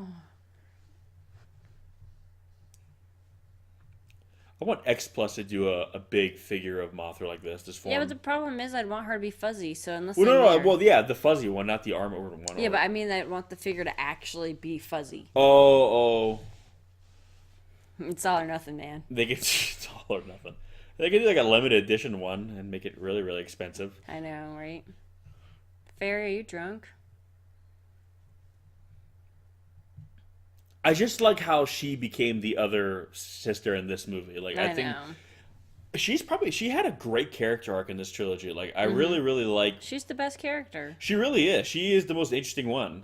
I want X Plus to do a big figure of Mothra like this form. yeah, but the problem is, I'd want her to be fuzzy. So unless Well, they no, wear- well, yeah, the fuzzy one, not the armor one. yeah, but I mean, I'd want the figure to actually be fuzzy. Oh, It's all or nothing, man. they get it's all or nothing. They could do like a limited edition one and make it really, really expensive. I know, right? Fairy, are you drunk? I just like how she became the other sister in this movie. Like I think know. she had a great character arc in this trilogy. Like I really, really like. She's the best character. She really is. She is the most interesting one.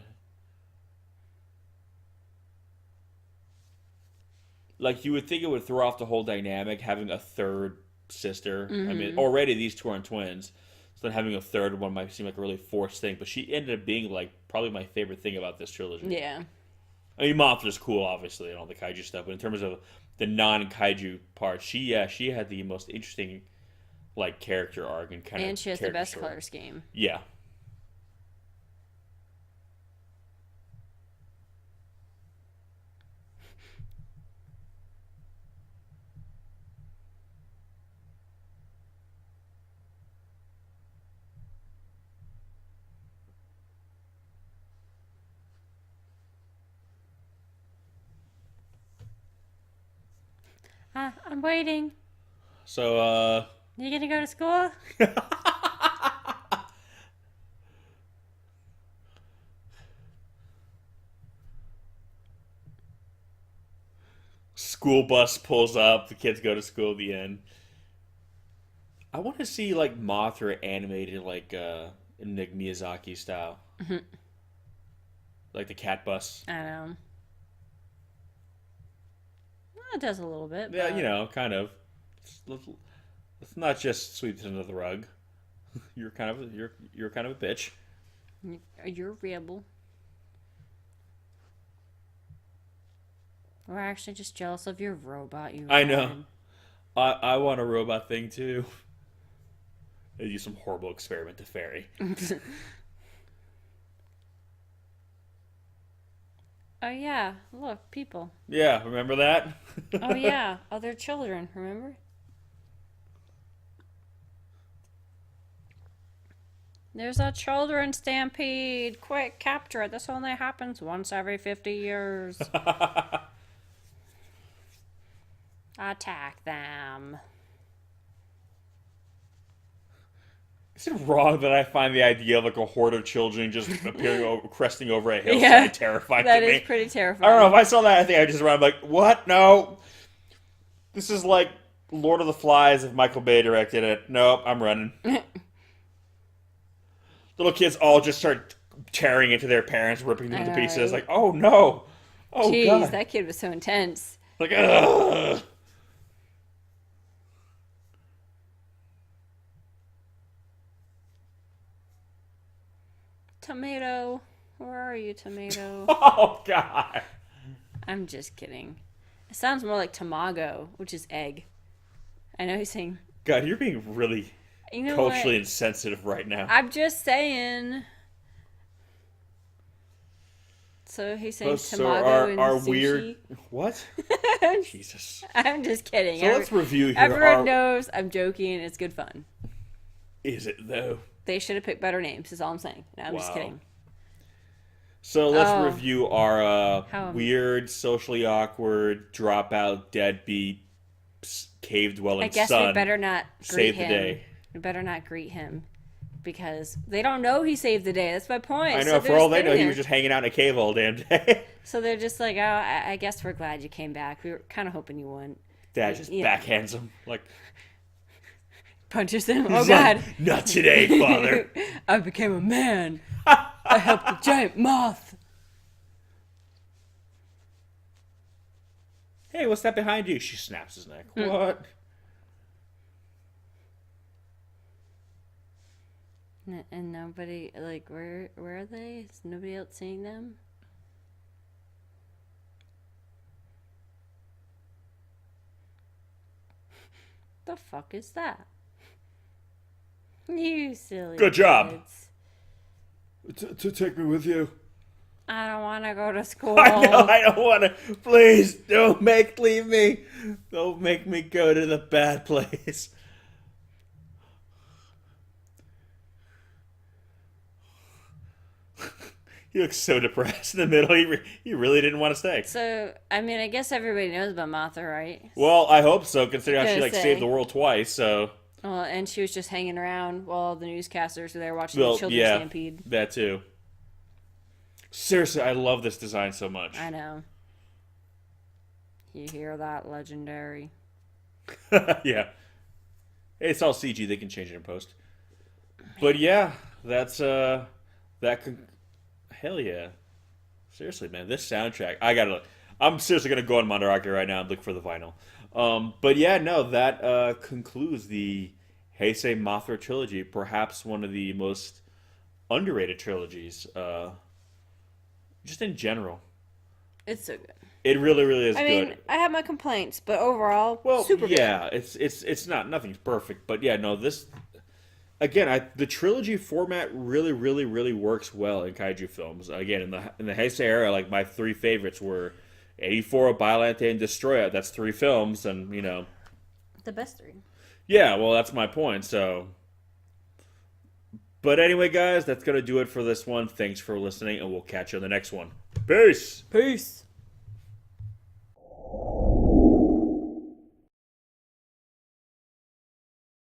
Like you would think it would throw off the whole dynamic having a third sister. I mean, already these two are twins, so then having a third one might seem like a really forced thing. But she ended up being like probably my favorite thing about this trilogy. Yeah. I mean, Mothra's cool, obviously, and all the kaiju stuff. But in terms of the non-kaiju part, she had the most interesting like character arc and kind of. And she has the character best story. color scheme. Yeah. I'm waiting. So, You gonna go to school? school bus pulls up. The kids go to school at the end. I want to see like Mothra animated like in like Miyazaki style, like the cat bus. I know. Well, it does a little bit. Yeah, but- you know, kind of. Let's not just sweep this under the rug. You're kind of a bitch. You're a rebel. We're actually just jealous of your robot. I know. I want a robot thing too. They do some horrible experiment to fairy. Oh yeah, look, people. Yeah, remember that? Oh yeah, other children. Remember? There's a children stampede. Quick, capture it. This only happens once every 50 years. Attack them. Is it wrong that I find the idea of like a horde of children just appearing cresting over a hillside Yeah, terrifying That to is me? pretty I terrifying. don't know. If I saw that, I think I'd just run like, what? No. This is like Lord of the Flies if Michael Bay directed it. Nope, I'm running. Little kids all just start tearing into their parents, ripping them I to know, pieces. right? Like, oh no. Oh Jeez, god. that kid was so intense. Like, ugh. Tomato. Where are you, tomato? Oh, God. I'm just kidding. It sounds more like tamago, which is egg. I know he's saying... God, you're being really culturally insensitive right now. I'm just saying. So he's saying tamago and our sushi? weird... What? Jesus. I'm just kidding. So let's review here. Everyone knows I'm joking. It's good fun. Is it, though? They should have picked better names, is all I'm saying. No, I'm just kidding. So let's review our weird, socially awkward, dropout, deadbeat, cave-dwelling son. I guess we better not greet Save him. the day. We better not greet him. Because they don't know he saved the day. That's my point. I know. So for all they know, he was just hanging out in a cave all damn day. So they're just like, oh, I guess we're glad you came back. We were kind of hoping you wouldn't. Dad just backhands him. Like, punches him. Oh, God. Like, not today, father. I became a man. I helped the giant moth. Hey, what's that behind you? She snaps his neck. What? And nobody, like, where are they? Is nobody else seeing them? The fuck is that? You silly Good job. kids. To take me with you. I don't want to go to school. I know, I don't want to. Please, don't leave me. Don't make me go to the bad place. He looks so depressed in the middle. He really didn't want to stay. So, I mean, I guess everybody knows about Mothra, right? Well, I hope so, considering how she Gonna say. saved the world twice. So, Well, and she was just hanging around while the newscasters were there watching the children's stampede. That too. Seriously, I love this design so much. I know. You hear that, legendary? Yeah. It's all CG. They can change it in post. But yeah, that's hell yeah. Seriously, man, this soundtrack. I'm seriously gonna go on Mandarake right now and look for the vinyl. But yeah, no, that concludes the Heisei Mothra trilogy. Perhaps one of the most underrated trilogies, just in general. It's so good. It really, really is I good. mean, I have my complaints, but overall, Well, super good. yeah, it's nothing's perfect, but yeah, no, this again, the trilogy format really, really, really works well in kaiju films. Again, in the Heisei era, like my three favorites were 84, Biollante, and Destroya. That's three films, and you know, The best three. yeah, well, that's my point. So, but anyway, guys, that's gonna do it for this one. Thanks for listening, and we'll catch you on the next one. Peace. Peace.